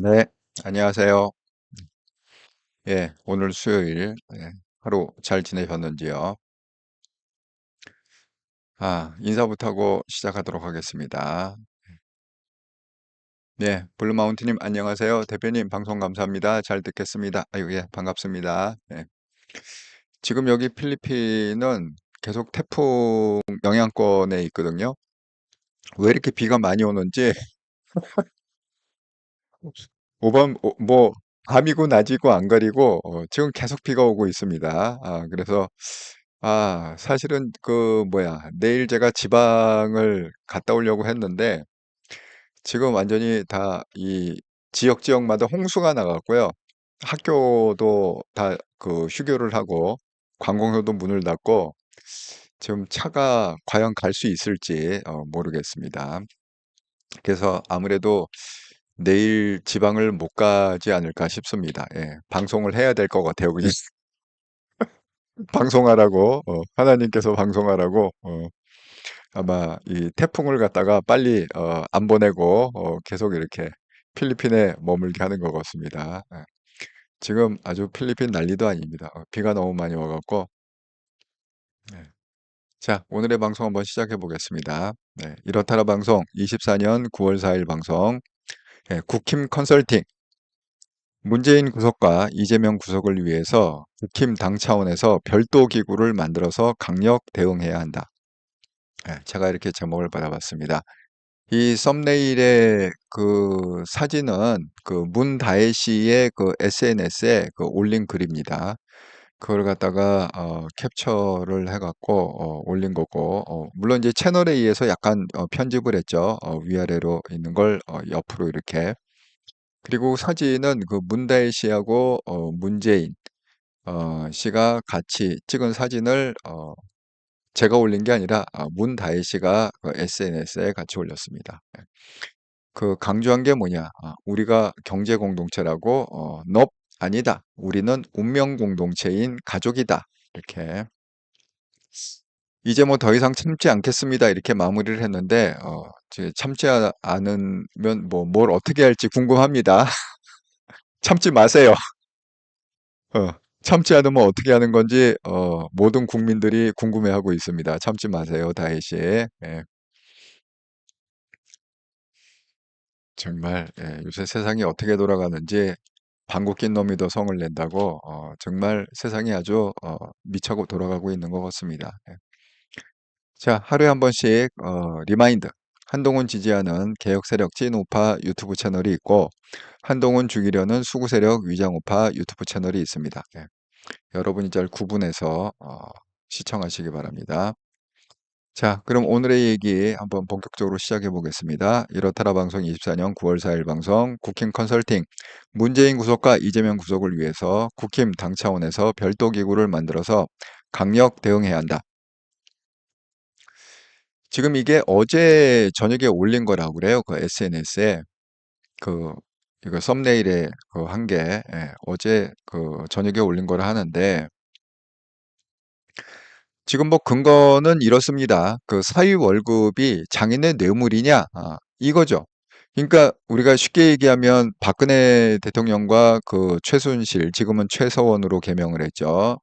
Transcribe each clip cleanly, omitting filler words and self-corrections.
네, 안녕하세요. 예, 오늘 수요일, 하루 잘 지내셨는지요? 인사부터 하고 시작하도록 하겠습니다. 네, 블루마운트님 안녕하세요. 대표님 방송 감사합니다. 잘 듣겠습니다. 아유, 예, 반갑습니다. 지금 여기 필리핀은 계속 태풍 영향권에 있거든요. 왜 이렇게 비가 많이 오는지 뭐 밤이고 낮이고 안 가리고 지금 계속 비가 오고 있습니다. 그래서 사실은 내일 제가 지방을 갔다 오려고 했는데 지금 완전히 다 이 지역마다 홍수가 나갔고요. 학교도 다 휴교를 하고 관공서도 문을 닫고 지금 차가 과연 갈 수 있을지 모르겠습니다. 그래서 아무래도 내일 지방을 못 가지 않을까 싶습니다. 예. 방송을 해야 될 것 같아요. 그냥 방송하라고 하나님께서 방송하라고 아마 이 태풍을 갖다가 빨리 안 보내고 계속 이렇게 필리핀에 머물게 하는 것 같습니다. 예. 지금 아주 필리핀 난리도 아닙니다. 비가 너무 많이 와 갖고. 네. 자, 오늘의 방송 한번 시작해 보겠습니다. 네. 이렇다라 방송 24년 9월 4일 방송. 국힘 컨설팅 문재인 구속과 이재명 구속을 위해서 국힘 당 차원에서 별도 기구를 만들어서 강력 대응해야 한다. 제가 이렇게 제목을 받아봤습니다. 이 썸네일의 그 사진은 그 문다혜 씨의 그 SNS에 그 올린 글입니다. 그걸 갖다가 캡처를 해갖고 올린 거고, 물론 이제 채널에 의해서 약간 편집을 했죠. 위아래로 있는 걸 옆으로 이렇게. 그리고 사진은 그 문다혜 씨하고 문재인 씨가 같이 찍은 사진을 제가 올린 게 아니라 문다혜 씨가 그 SNS에 같이 올렸습니다. 그 강조한 게 뭐냐? 우리가 경제 공동체라고 넙 아니다. 우리는 운명 공동체인 가족이다. 이렇게 이제 뭐 더 이상 참지 않겠습니다. 이렇게 마무리를 했는데 참지 않으면 뭐 뭘 어떻게 할지 궁금합니다. 참지 마세요. 어, 참지 않으면 어떻게 하는 건지 모든 국민들이 궁금해하고 있습니다. 참지 마세요, 다혜 씨. 예, 정말 요새 세상이 어떻게 돌아가는지 방귀 낀 놈이 더 성을 낸다고 정말 세상이 아주 미쳐고 돌아가고 있는 것 같습니다. 자, 하루에 한 번씩 리마인드. 한동훈 지지하는 개혁 세력 찐우파 유튜브 채널이 있고 한동훈 죽이려는 수구 세력 위장우파 유튜브 채널이 있습니다. 여러분이 잘 구분해서 시청하시기 바랍니다. 자, 그럼 오늘의 얘기 한번 본격적으로 시작해 보겠습니다. 이렇다라 방송 24년 9월 4일 방송 국힘 컨설팅 문재인 구속과 이재명 구속을 위해서 국힘 당 차원에서 별도 기구를 만들어서 강력 대응해야 한다. 지금 이게 어제 저녁에 올린 거라고 그래요. 그 SNS에 그 이거 썸네일에 그 한 게 어제 그 저녁에 올린 거라 하는데 지금 뭐 근거는 이렇습니다. 그 사위 월급이 장인의 뇌물이냐? 이거죠. 그러니까 우리가 쉽게 얘기하면 박근혜 대통령과 그 최순실, 지금은 최서원으로 개명을 했죠.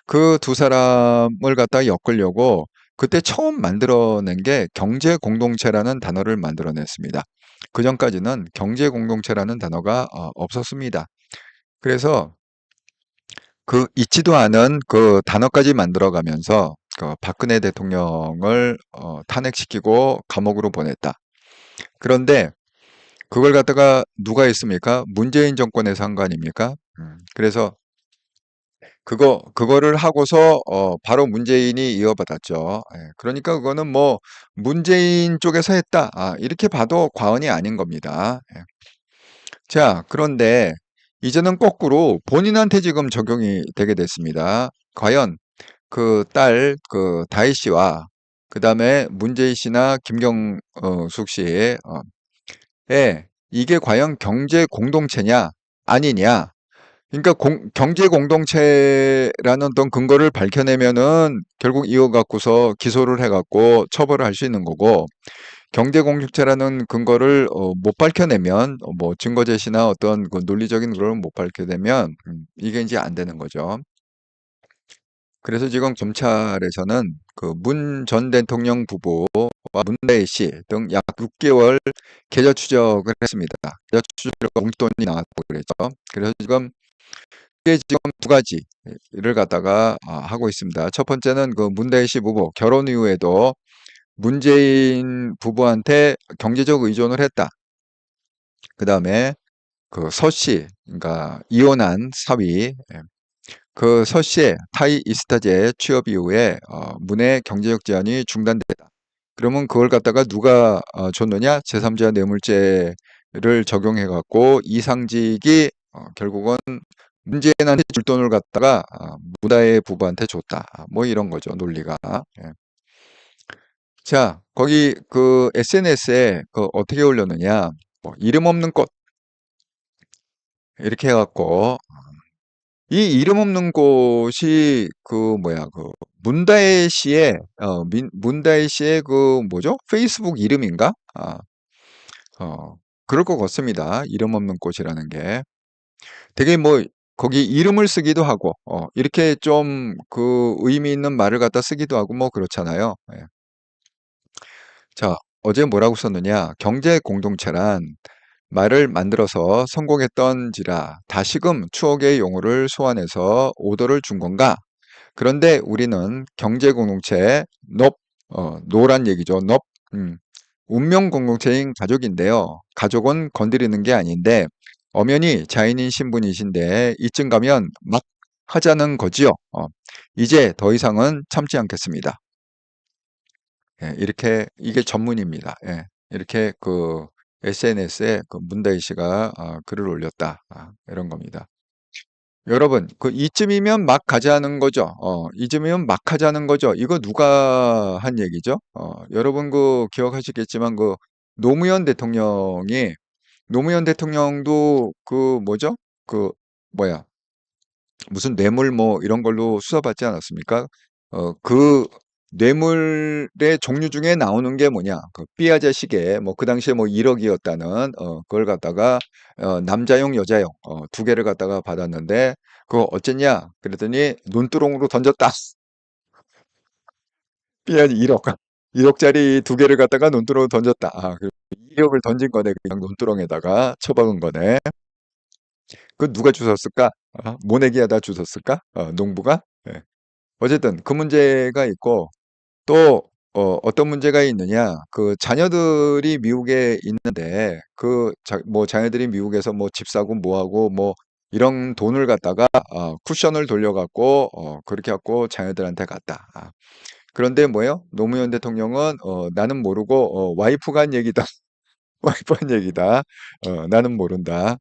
그 두 사람을 갖다 엮으려고 그때 처음 만들어낸 게 경제 공동체라는 단어를 만들어냈습니다. 그 전까지는 경제 공동체라는 단어가 없었습니다. 그래서 그 있지도 않은 그 단어까지 만들어가면서 그 박근혜 대통령을 탄핵시키고 감옥으로 보냈다. 그런데 그걸 갖다가 누가 했습니까? 문재인 정권에서 한 거 아닙니까? 그래서 그거를 하고서 바로 문재인이 이어받았죠. 그러니까 그거는 뭐 문재인 쪽에서 했다. 이렇게 봐도 과언이 아닌 겁니다. 자, 그런데 이제는 거꾸로 본인한테 지금 적용이 되게 됐습니다. 과연 그 딸, 그 다희 씨와 그 다음에 문재인 씨나 김경숙 씨의 이게 과연 경제 공동체냐 아니냐. 그러니까 경제 공동체라는 어떤 근거를 밝혀내면은 결국 이어 갖고서 기소를 해 갖고 처벌을 할 수 있는 거고 경제공직자라는 근거를 못 밝혀내면 뭐 증거 제시나 어떤 그 논리적인 걸 못 밝혀내면 이게 이제 안 되는 거죠. 그래서 지금 검찰에서는 그 문 전 대통령 부부와 문대희 씨 등 약 6개월 계좌 추적을 했습니다. 계좌 추적과 용돈이 나왔고 그랬죠. 그래서 지금 이게 지금 두 가지를 갖다가 하고 있습니다. 첫 번째는 그 문대희 씨 부부 결혼 이후에도 문재인 부부한테 경제적 의존을 했다. 그 다음에 그 서 씨, 그러니까 이혼한 사위, 그 서 씨의 타이 이스타제 취업 이후에 문의 경제적 제한이 중단됐다. 그러면 그걸 갖다가 누가 줬느냐? 제3자 뇌물죄를 적용해 갖고 이상직이 결국은 문재인한테 줄 돈을 갖다가 무다의 부부한테 줬다. 뭐 이런 거죠, 논리가. 예. 자, 거기 그 SNS에 그 어떻게 올렸느냐? 뭐 이름 없는 꽃 이렇게 해갖고 이 이름 없는 곳이 그 뭐야 그 문다혜 씨의 문다혜 씨의 그 뭐죠? 페이스북 이름인가? 그럴 것 같습니다. 이름 없는 꽃이라는 게 되게 뭐 거기 이름을 쓰기도 하고 이렇게 좀 그 의미 있는 말을 갖다 쓰기도 하고 뭐 그렇잖아요. 예. 자, 어제 뭐라고 썼느냐? 경제 공동체란 말을 만들어서 성공했던지라 다시금 추억의 용어를 소환해서 오더를 준 건가? 그런데 우리는 경제 공동체 노란 얘기죠. 운명 공동체인 가족인데요. 가족은 건드리는 게 아닌데 엄연히 자인인 신분이신데 이쯤 가면 막 하자는 거지요. 이제 더 이상은 참지 않겠습니다. 예, 이렇게 이게 전문입니다. 예, 이렇게 그 SNS에 그 문다희 씨가 글을 올렸다. 이런 겁니다. 여러분, 그 이쯤이면 막 가자는 거죠. 이쯤이면 막 하자는 거죠. 이거 누가 한 얘기죠? 여러분 그 기억하시겠지만 그 노무현 대통령이 노무현 대통령도 그 뭐죠? 그 뭐야? 무슨 뇌물 뭐 이런 걸로 수사받지 않았습니까? 그 뇌물의 종류 중에 나오는 게 뭐냐? 그 삐아자 시계 뭐 그 당시에 뭐 1억이었다는 그걸 갖다가 남자용 여자용 두 개를 갖다가 받았는데 그거 어쨌냐? 그랬더니 논두렁으로 던졌다. 삐아지 1억. 1억짜리 두 개를 갖다가 논두렁으로 던졌다. 2억을 던진 거네. 그냥 논두렁에다가 처박은 거네. 그 누가 주웠을까? 모내기하다 주웠을까? 농부가? 예. 어쨌든 그 문제가 있고 또 어떤 문제가 있느냐? 그 자녀들이 미국에 있는데 뭐 자녀들이 미국에서 뭐 집 사고 뭐 하고 뭐 이런 돈을 갖다가 쿠션을 돌려갖고 그렇게 갖고 자녀들한테 갔다. 그런데 뭐예요? 노무현 대통령은 나는 모르고 와이프가 한 얘기다. 와이프 한 얘기다. 나는 모른다.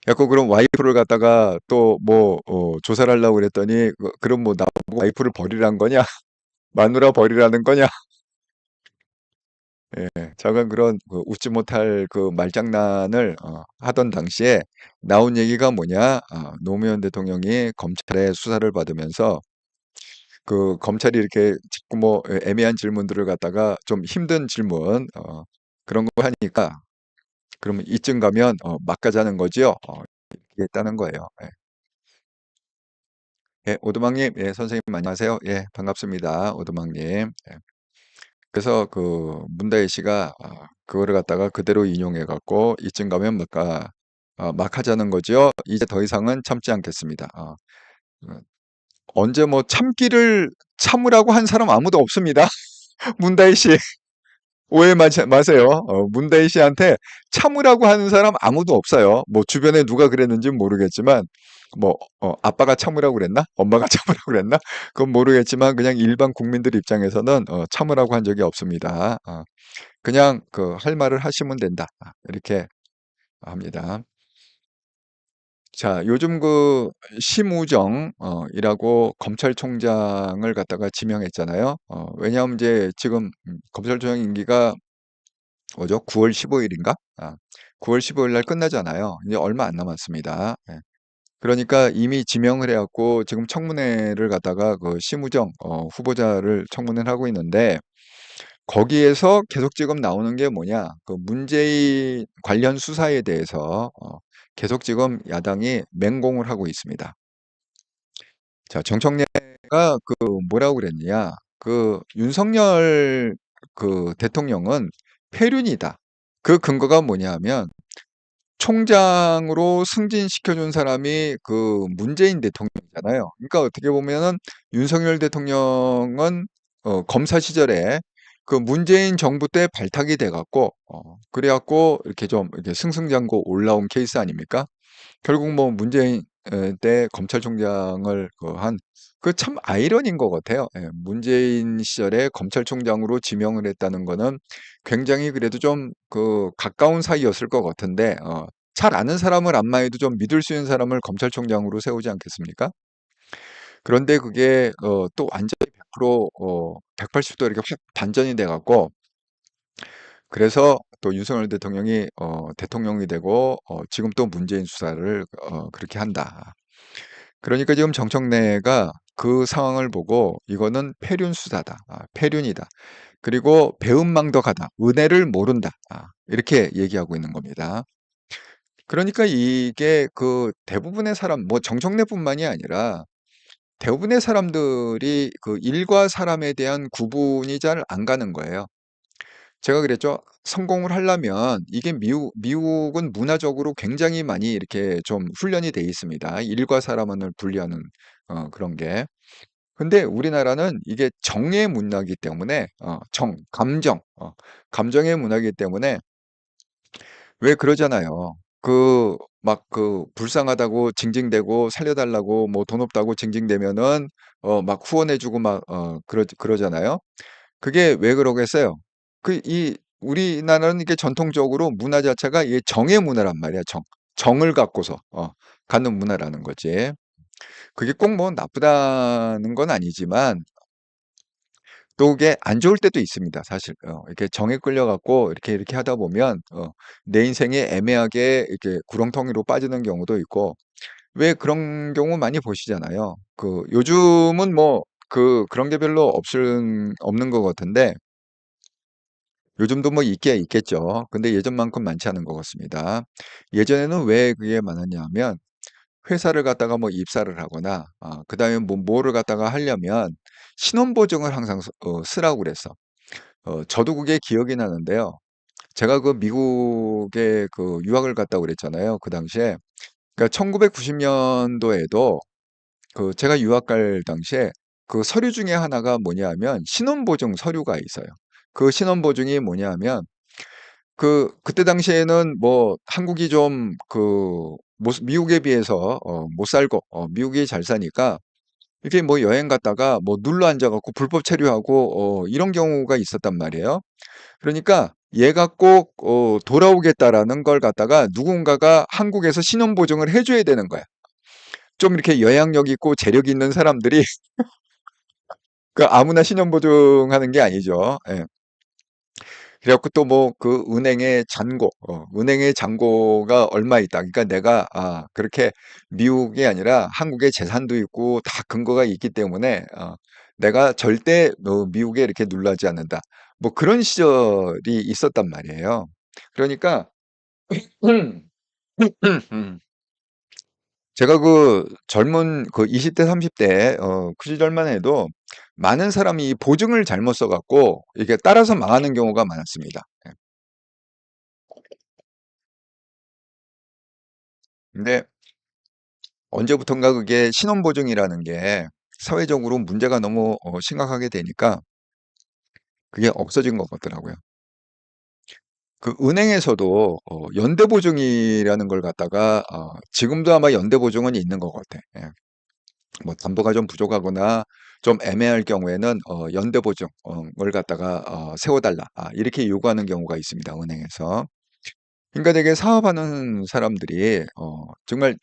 야구 그럼 와이프를 갖다가 또 뭐 조사를 하려고 그랬더니 그럼 뭐 나보고 와이프를 버리란 거냐? 마누라 버리라는 거냐? 예, 작은 그런 그 웃지 못할 그 말장난을 하던 당시에 나온 얘기가 뭐냐? 노무현 대통령이 검찰의 수사를 받으면서 그 검찰이 이렇게 자꾸 뭐 애매한 질문들을 갖다가 좀 힘든 질문 그런 거 하니까 그러면 이쯤 가면 막 가자는 거지요. 이게 있다는 거예요. 예. 예, 오두막님, 예, 선생님 안녕하세요. 예, 반갑습니다. 오두막님. 예. 그래서 그 문다혜 씨가 그거를 갖다가 그대로 인용해 갖고 이쯤 가면 막 하자는 거죠. 이제 더 이상은 참지 않겠습니다. 어, 언제 뭐 참기를 참으라고 한 사람 아무도 없습니다. 문다혜 씨 오해 마세요. 문다혜 씨한테 참으라고 하는 사람 아무도 없어요. 뭐 주변에 누가 그랬는지 모르겠지만 뭐 아빠가 참으라고 그랬나? 엄마가 참으라고 그랬나? 그건 모르겠지만 그냥 일반 국민들 입장에서는 참으라고 한 적이 없습니다. 그냥 그 할 말을 하시면 된다. 이렇게 합니다. 자, 요즘 그 심우정 이라고 검찰총장을 갖다가 지명했잖아요. 왜냐하면 이제 지금 검찰총장 임기가 뭐죠? 9월 15일인가? 9월 15일 날 끝나잖아요. 이제 얼마 안 남았습니다. 예. 그러니까 이미 지명을 해갖고 지금 청문회를 갖다가 그 심우정 후보자를 청문회를 하고 있는데 거기에서 계속 지금 나오는 게 뭐냐? 그 문재인 관련 수사에 대해서 계속 지금 야당이 맹공을 하고 있습니다. 자, 정청래가 그 뭐라고 그랬느냐? 그 윤석열 그 대통령은 폐륜이다. 그 근거가 뭐냐 하면 총장으로 승진시켜준 사람이 그 문재인 대통령이잖아요. 그러니까 어떻게 보면은 윤석열 대통령은 검사 시절에 그 문재인 정부 때 발탁이 돼갖고 그래갖고 이렇게 좀 이렇게 승승장구 올라온 케이스 아닙니까? 결국 뭐 문재인 때 검찰총장을 한 그 참 아이러니인 것 같아요. 예, 문재인 시절에 검찰총장으로 지명을 했다는 거는 굉장히 그래도 좀 그 가까운 사이였을 것 같은데 잘 아는 사람을 안마해도 좀 믿을 수 있는 사람을 검찰총장으로 세우지 않겠습니까? 그런데 그게 또 완전히 100% 180도 이렇게 확 반전이 돼 갖고 그래서 또 윤석열 대통령이 대통령이 되고 지금 또 문재인 수사를 그렇게 한다. 그러니까 지금 정청래가 그 상황을 보고 이거는 폐륜 수사다. 폐륜이다. 그리고 배은망덕하다. 은혜를 모른다. 이렇게 얘기하고 있는 겁니다. 그러니까 이게 그 대부분의 사람, 뭐 정청래뿐만이 아니라 대부분의 사람들이 그 일과 사람에 대한 구분이 잘 안 가는 거예요. 제가 그랬죠. 성공을 하려면 이게 미국은 문화적으로 굉장히 많이 이렇게 좀 훈련이 돼 있습니다. 일과 사람을 분리하는 그런 게. 근데 우리나라는 이게 정의 문화이기 때문에 감정의 문화이기 때문에 왜 그러잖아요. 그 막 그 불쌍하다고 징징대고 살려달라고 뭐 돈 없다고 징징대면은 막 후원해주고 막 그러잖아요. 그게 왜 그러겠어요? 우리나라는 이게 전통적으로 문화 자체가 이게 정의 문화란 말이야. 정을 갖고서 갖는 문화라는 거지. 그게 꼭 뭐 나쁘다는 건 아니지만 또 그게 안 좋을 때도 있습니다. 사실 이렇게 정에 끌려갖고 이렇게 하다 보면 내 인생에 애매하게 이렇게 구렁텅이로 빠지는 경우도 있고 왜 그런 경우 많이 보시잖아요. 그 요즘은 뭐 그런 게 별로 없는 것 같은데 요즘도 뭐 있게 있겠죠. 근데 예전만큼 많지 않은 것 같습니다. 예전에는 왜 그게 많았냐 하면 회사를 갖다가 뭐 입사를 하거나 그다음에 뭐를 갖다가 하려면 신원보증을 항상 쓰라고 그랬어. 저도 그게 기억이 나는데요. 제가 그 미국에 그 유학을 갔다 그랬잖아요. 그 당시에. 그러니까 1990년도에도 그 제가 유학 갈 당시에 그 서류 중에 하나가 뭐냐면 신원보증 서류가 있어요. 그 신원보증이 뭐냐면 그때 당시에는 뭐 한국이 좀 미국에 비해서 못 살고 미국이 잘 사니까 이게 뭐 여행 갔다가 뭐 눌러 앉아갖고 불법 체류하고 이런 경우가 있었단 말이에요. 그러니까 얘가 꼭 돌아오겠다라는 걸 갖다가 누군가가 한국에서 신원보증을 해줘야 되는 거야. 좀 이렇게 영향력 있고 재력 있는 사람들이 그 아무나 신원보증하는 게 아니죠. 예. 그래갖고 또 뭐 그 은행의 잔고가 얼마 있다. 그러니까 내가 그렇게 미국이 아니라 한국에 재산도 있고 다 근거가 있기 때문에 내가 절대 너 미국에 이렇게 놀라지 않는다. 뭐 그런 시절이 있었단 말이에요. 그러니까 제가 그 젊은 그 20대, 30대 그 시절만 해도 많은 사람이 이 보증을 잘못 써갖고 이게 따라서 망하는 경우가 많았습니다. 예. 근데 언제부턴가 그게 신원보증이라는 게 사회적으로 문제가 너무 심각하게 되니까 그게 없어진 것 같더라고요. 그 은행에서도 연대보증이라는 걸 갖다가 지금도 아마 연대보증은 있는 것 같아. 예. 뭐 담보가 좀 부족하거나 좀 애매할 경우에는 연대보증을 갖다가 세워달라. 이렇게 요구하는 경우가 있습니다. 은행에서. 그러니까 되게 사업하는 사람들이 정말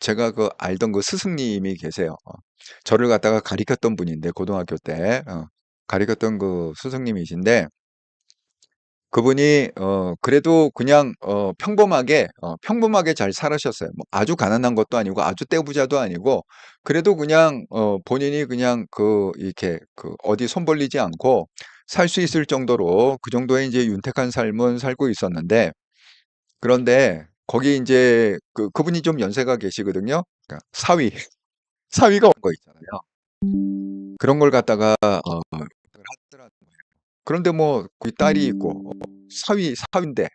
제가 그 알던 그 스승님이 계세요. 저를 갖다가 가리켰던 분인데 고등학교 때 가리켰던 그 스승님이신데 그분이 그래도 그냥 평범하게 잘 살으셨어요. 뭐 아주 가난한 것도 아니고 아주 떼부자도 아니고 그래도 그냥 본인이 그냥 이렇게 어디 손 벌리지 않고 살 수 있을 정도로 그 정도의 이제 윤택한 삶은 살고 있었는데, 그런데 거기 이제 그분이 좀 연세가 계시거든요. 그러니까 사위가 온 거 있잖아요. 그런 걸 갖다가 하더라고요. 그런데 뭐 거기 딸이 있고 사위인데,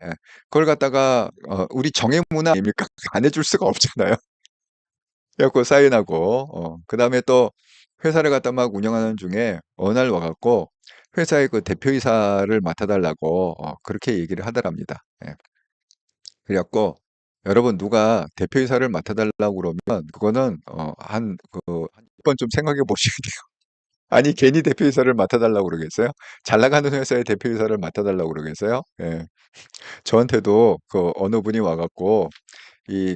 그걸 갖다가 우리 정의 문화 아닙니까? 안 해줄 수가 없잖아요. 그래갖고 사인하고 그다음에 또 회사를 갖다 막 운영하는 중에 어느 날 와갖고 회사의 그 대표이사를 맡아달라고 그렇게 얘기를 하더랍니다. 예. 그래갖고 여러분, 누가 대표이사를 맡아달라고 그러면 그거는 한 6번 좀 생각해 보시게 돼요. 아니, 괜히 대표이사를 맡아달라고 그러겠어요? 잘 나가는 회사의 대표이사를 맡아달라고 그러겠어요? 예. 저한테도 그 어느 분이 와갖고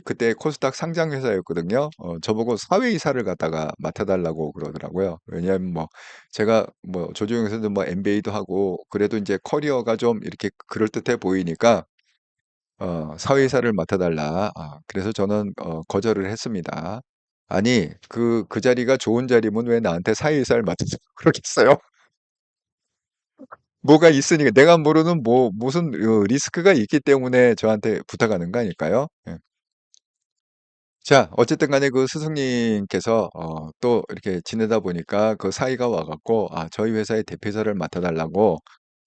그때 코스닥 상장 회사였거든요. 저보고 사회이사를 갖다가 맡아달라고 그러더라고요. 왜냐하면 뭐 제가 뭐 조직에서도 뭐 MBA도 하고 그래도 이제 커리어가 좀 이렇게 그럴듯해 보이니까 사회이사를 맡아달라. 그래서 저는 거절을 했습니다. 아니, 그 자리가 좋은 자리면 왜 나한테 사회이사를 맡아서 그러겠어요? 뭐가 있으니까, 내가 모르는 뭐 무슨 리스크가 있기 때문에 저한테 부탁하는 거 아닐까요? 예. 자, 어쨌든 간에 그 스승님께서 또 이렇게 지내다 보니까 그 사이가 와 갖고 저희 회사의 대표이사를 맡아 달라고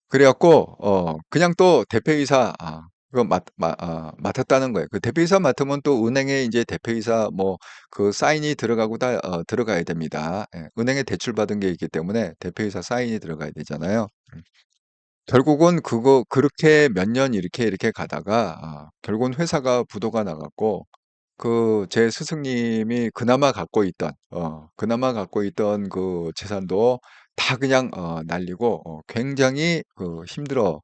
그래 갖고 그냥 또 대표이사 그거 맡았다는 거예요. 그 대표이사 맡으면 또 은행에 이제 대표이사 뭐 그 사인이 들어가고 다 들어가야 됩니다. 예. 은행에 대출받은 게 있기 때문에 대표이사 사인이 들어가야 되잖아요. 결국은 그거 그렇게 몇 년 이렇게 가다가 결국은 회사가 부도가 나 갖고 제 스승님이 그나마 갖고 있던 그 재산도 다 그냥 날리고 굉장히 힘들어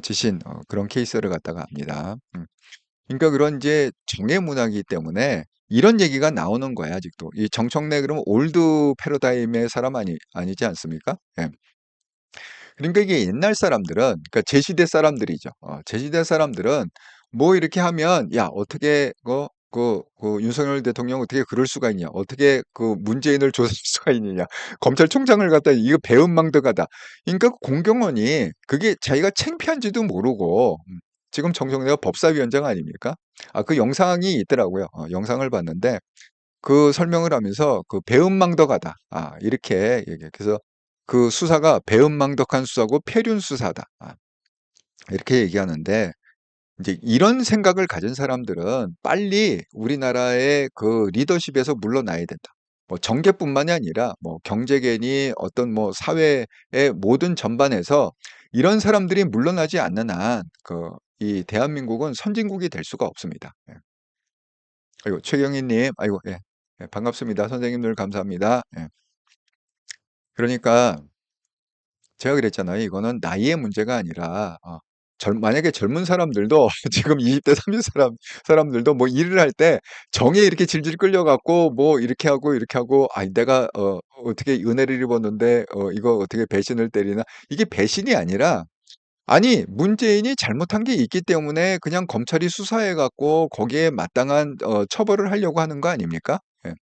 지신 그런 케이스를 갖다가 합니다. 그러니까 그런 이제 정의 문화이기 때문에 이런 얘기가 나오는 거야, 아직도. 이 정청래 그러면 올드 패러다임의 사람 아니지 않습니까? 예. 그러니까 이게 옛날 사람들은, 그러니까 제 시대 사람들이죠. 제 시대 사람들은 뭐 이렇게 하면 야, 어떻게 윤석열 대통령 어떻게 그럴 수가 있냐? 어떻게 그 문재인을 조사할 수가 있느냐? 검찰총장을 갖다 이거 배은망덕하다. 그러니까 공경원이 그게 자기가 창피한지도 모르고 지금 정청래가 법사위원장 아닙니까? 그 영상이 있더라고요. 영상을 봤는데 그 설명을 하면서 배은망덕하다. 이렇게 얘기해. 그래서 그 수사가 배은망덕한 수사고 폐륜 수사다. 이렇게 얘기하는데 이제 이런 생각을 가진 사람들은 빨리 우리나라의 그 리더십에서 물러나야 된다. 뭐 정계뿐만이 아니라 뭐 경제계니 어떤 뭐 사회의 모든 전반에서 이런 사람들이 물러나지 않는 한 이 대한민국은 선진국이 될 수가 없습니다. 예. 아이고, 최경희님, 아이고, 예. 예, 반갑습니다. 선생님들 감사합니다. 예. 그러니까 제가 그랬잖아요. 이거는 나이의 문제가 아니라 만약에 젊은 사람들도 지금 20대 30 사람들도 뭐 일을 할 때 정에 이렇게 질질 끌려 갖고 뭐 이렇게 하고 내가 어떻게 은혜를 입었는데 이거 어떻게 배신을 때리나. 이게 배신이 아니라, 아니, 문재인이 잘못한 게 있기 때문에 그냥 검찰이 수사해 갖고 거기에 마땅한 처벌을 하려고 하는 거 아닙니까? 예.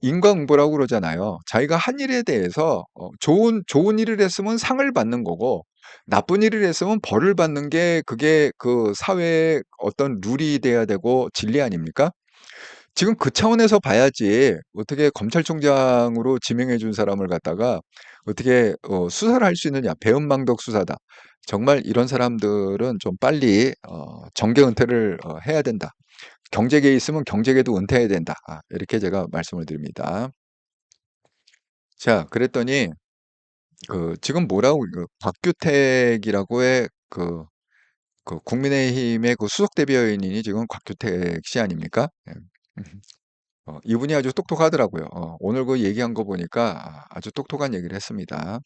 인과응보라고 그러잖아요. 자기가 한 일에 대해서 좋은 일을 했으면 상을 받는 거고 나쁜 일을 했으면 벌을 받는 게, 그게 그 사회의 어떤 룰이 돼야 되고 진리 아닙니까? 지금 그 차원에서 봐야지 어떻게 검찰총장으로 지명해 준 사람을 갖다가 어떻게 수사를 할 수 있느냐. 배은망덕 수사다. 정말 이런 사람들은 좀 빨리 정계 은퇴를 해야 된다. 경제계에 있으면 경제계도 은퇴해야 된다. 이렇게 제가 말씀을 드립니다. 자, 그랬더니 지금 뭐라고 곽규택이라고의 국민의힘의 수석 대변인이 지금 곽규택 씨 아닙니까? 예. 이분이 아주 똑똑하더라고요. 오늘 얘기한 거 보니까 아주 똑똑한 얘기를 했습니다.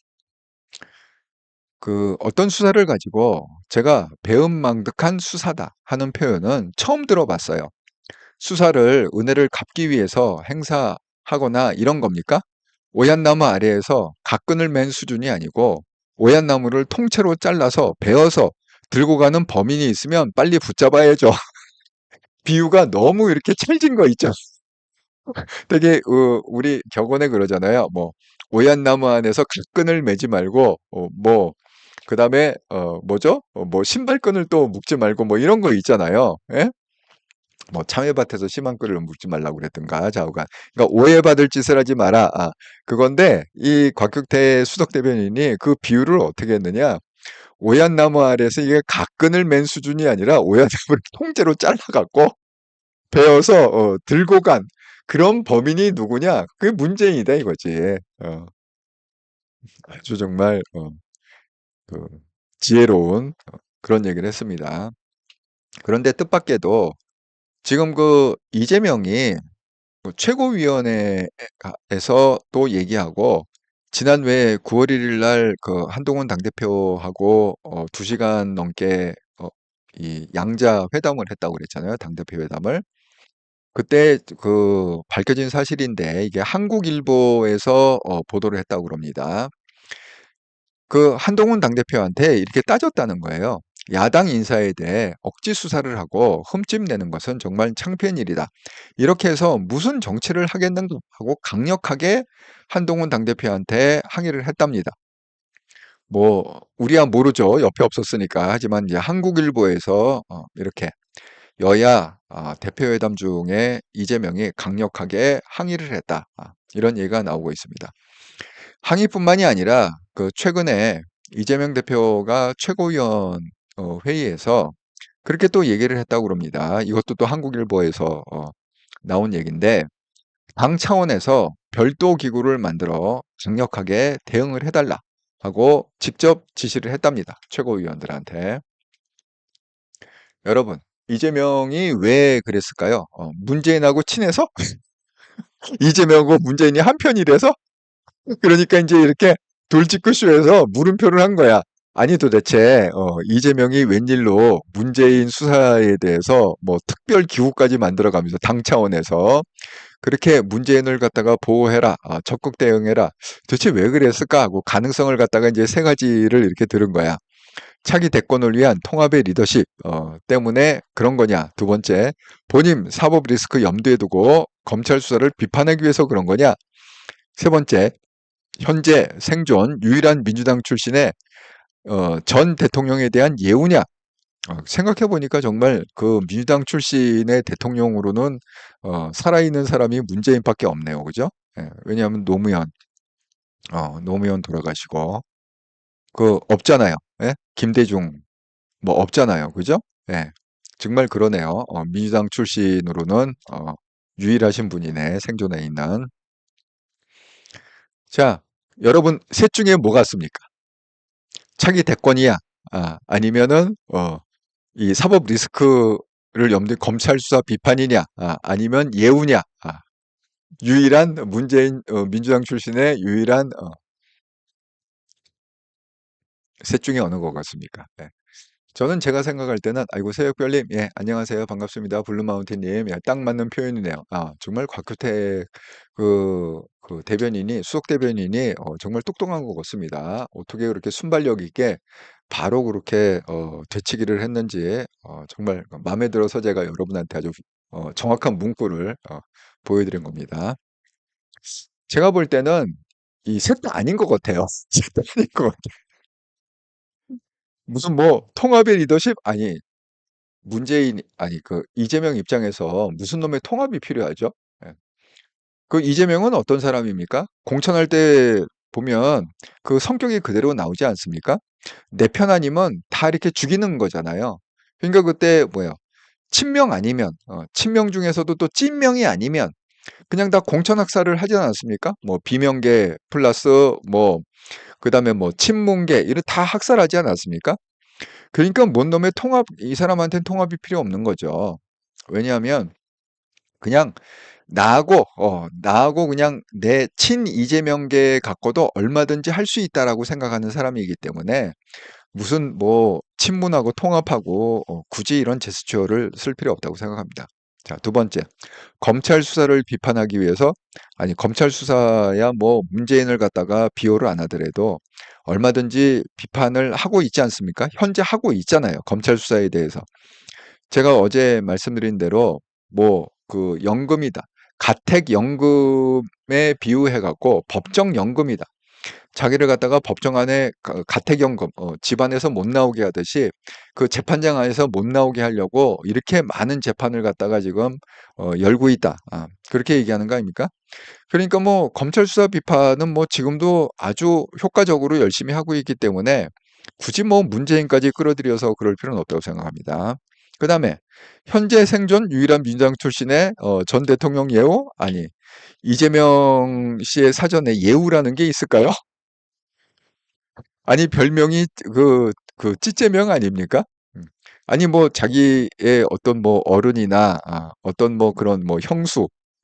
어떤 수사를 가지고 제가 배은망덕한 수사다 하는 표현은 처음 들어봤어요. 수사를 은혜를 갚기 위해서 행사하거나 이런 겁니까? 오얏나무 아래에서 각끈을 맨 수준이 아니고 오얏나무를 통째로 잘라서 베어서 들고 가는 범인이 있으면 빨리 붙잡아야죠. 비유가 너무 이렇게 찰진 거 있죠. 되게 우리 격언에 그러잖아요. 뭐 "오얏 나무 안에서 갓끈을 매지 말고 뭐 그다음에 뭐죠? 뭐 신발끈을 또 묶지 말고." 뭐 이런 거 있잖아요. 예? 뭐 "참외밭에서 심한 끈을 묶지 말라."고 그랬든가 좌우간. 그러니까 "오해받을 짓을 하지 마라." 그건데 이 곽경태 수석 대변인이 그 비유를 어떻게 했느냐. 오얏 나무 아래에서 이게 갓끈을 맨 수준이 아니라 오얏 나무를 통째로 잘라 갖고 베어서 들고 간 그런 범인이 누구냐? 그게 문재인이다 이거지. 아주 정말 그 지혜로운 그런 얘기를 했습니다. 그런데 뜻밖에도 지금 그 이재명이 그 최고위원회에서 또 얘기하고 지난 왜 9월 1일 날 그 한동훈 당대표하고 2시간 넘게 이 양자 회담을 했다고 그랬잖아요. 당대표 회담을. 그때 그 밝혀진 사실인데 이게 한국일보에서 보도를 했다고 그럽니다. 그 한동훈 당대표한테 이렇게 따졌다는 거예요. 야당 인사에 대해 억지 수사를 하고 흠집 내는 것은 정말 창피한 일이다. 이렇게 해서 무슨 정치를 하겠는가 하고 강력하게 한동훈 당대표한테 항의를 했답니다. 뭐 우리야 모르죠. 옆에 없었으니까. 하지만 이제 한국일보에서 이렇게 여야 대표회담 중에 이재명이 강력하게 항의를 했다. 이런 얘기가 나오고 있습니다. 항의뿐만이 아니라 그 최근에 이재명 대표가 최고위원 회의에서 그렇게 또 얘기를 했다고 그럽니다. 이것도 또 한국일보에서 나온 얘기인데 당 차원에서 별도 기구를 만들어 강력하게 대응을 해달라 하고 직접 지시를 했답니다. 최고위원들한테. 여러분, 이재명이 왜 그랬을까요? 문재인하고 친해서? 이재명하고 문재인이 한편이라서? 그러니까 이제 이렇게 돌직구쇼에서 물음표를 한 거야. 아니 도대체 이재명이 웬일로 문재인 수사에 대해서 뭐 특별 기구까지 만들어가면서 당 차원에서 그렇게 문재인을 갖다가 보호해라, 적극 대응해라. 도대체 왜 그랬을까 하고 가능성을 갖다가 이제 세 가지를 이렇게 들은 거야. 차기 대권을 위한 통합의 리더십 때문에 그런 거냐. 두 번째, 본인 사법 리스크 염두에 두고 검찰 수사를 비판하기 위해서 그런 거냐. 세 번째, 현재 생존 유일한 민주당 출신의 전 대통령에 대한 예우냐? 생각해 보니까 정말 그 민주당 출신의 대통령으로는 살아있는 사람이 문재인밖에 없네요. 그죠? 예, 왜냐하면 노무현 돌아가시고 그 없잖아요. 예? 김대중 뭐 없잖아요. 그죠? 예. 정말 그러네요. 민주당 출신으로는 유일하신 분이네. 생존해 있는. 자, 여러분 셋 중에 뭐 같습니까? 차기 대권이야. 아니면은 이 사법 리스크를 염두에 검찰 수사 비판이냐? 아니면 예우냐? 유일한 문재인 민주당 출신의 유일한 셋 중에 어느 것 같습니까? 네. 저는 제가 생각할 때는 아이고 새벽별님 예 안녕하세요 반갑습니다 블루마운틴님 예, 딱 맞는 표현이네요. 정말 곽규태 그 대변인이 수석 대변인이 정말 똑똑한 것 같습니다. 어떻게 그렇게 순발력 있게 바로 그렇게 되치기를 했는지 정말 마음에 들어서 제가 여러분한테 아주 정확한 문구를 보여드린 겁니다. 제가 볼 때는 이 셋 다 아닌 것 같아요. 셋 다 아닌 것 같아요. 무슨 뭐 통합의 리더십 아니 문재인 아니 그 이재명 입장에서 무슨 놈의 통합이 필요하죠? 예. 그 이재명은 어떤 사람입니까? 공천할 때 보면 그 성격이 그대로 나오지 않습니까? 내 편 아니면 다 이렇게 죽이는 거잖아요. 그러니까 그때 뭐야 친명 아니면 친명 중에서도 또 찐명이 아니면 그냥 다 공천 학살을 하지 않았습니까? 뭐 비명계 플러스 뭐 그다음에 뭐 친문계 이런 다 학살하지 않았습니까? 그러니까 뭔 놈의 통합 이 사람한테는 통합이 필요 없는 거죠. 왜냐하면 그냥 나하고 그냥 내 친 이재명계 갖고도 얼마든지 할 수 있다라고 생각하는 사람이기 때문에 무슨 뭐 친문하고 통합하고 굳이 이런 제스처를 쓸 필요 없다고 생각합니다. 자, 두 번째. 검찰 수사를 비판하기 위해서 아니 검찰 수사야 뭐 문재인을 갖다가 비호를 안 하더라도 얼마든지 비판을 하고 있지 않습니까? 현재 하고 있잖아요. 검찰 수사에 대해서. 제가 어제 말씀드린 대로 뭐 그 연금이다. 가택연금에 비유해 갖고 법정연금이다. 자기를 갖다가 법정 안에 가택연금, 집안에서 못 나오게 하듯이 그 재판장 안에서 못 나오게 하려고 이렇게 많은 재판을 갖다가 지금 열고 있다. 그렇게 얘기하는 거 아닙니까? 그러니까 뭐 검찰 수사 비판은 뭐 지금도 아주 효과적으로 열심히 하고 있기 때문에 굳이 뭐 문재인까지 끌어들여서 그럴 필요는 없다고 생각합니다. 그다음에 현재 생존 유일한 민주당 출신의 전 대통령 예우? 아니, 이재명 씨의 사전에 예우라는 게 있을까요? 아니, 별명이 찌재명 아닙니까? 음. 아니, 뭐 자기의 어떤 뭐 어른이나 어떤 뭐 그런 뭐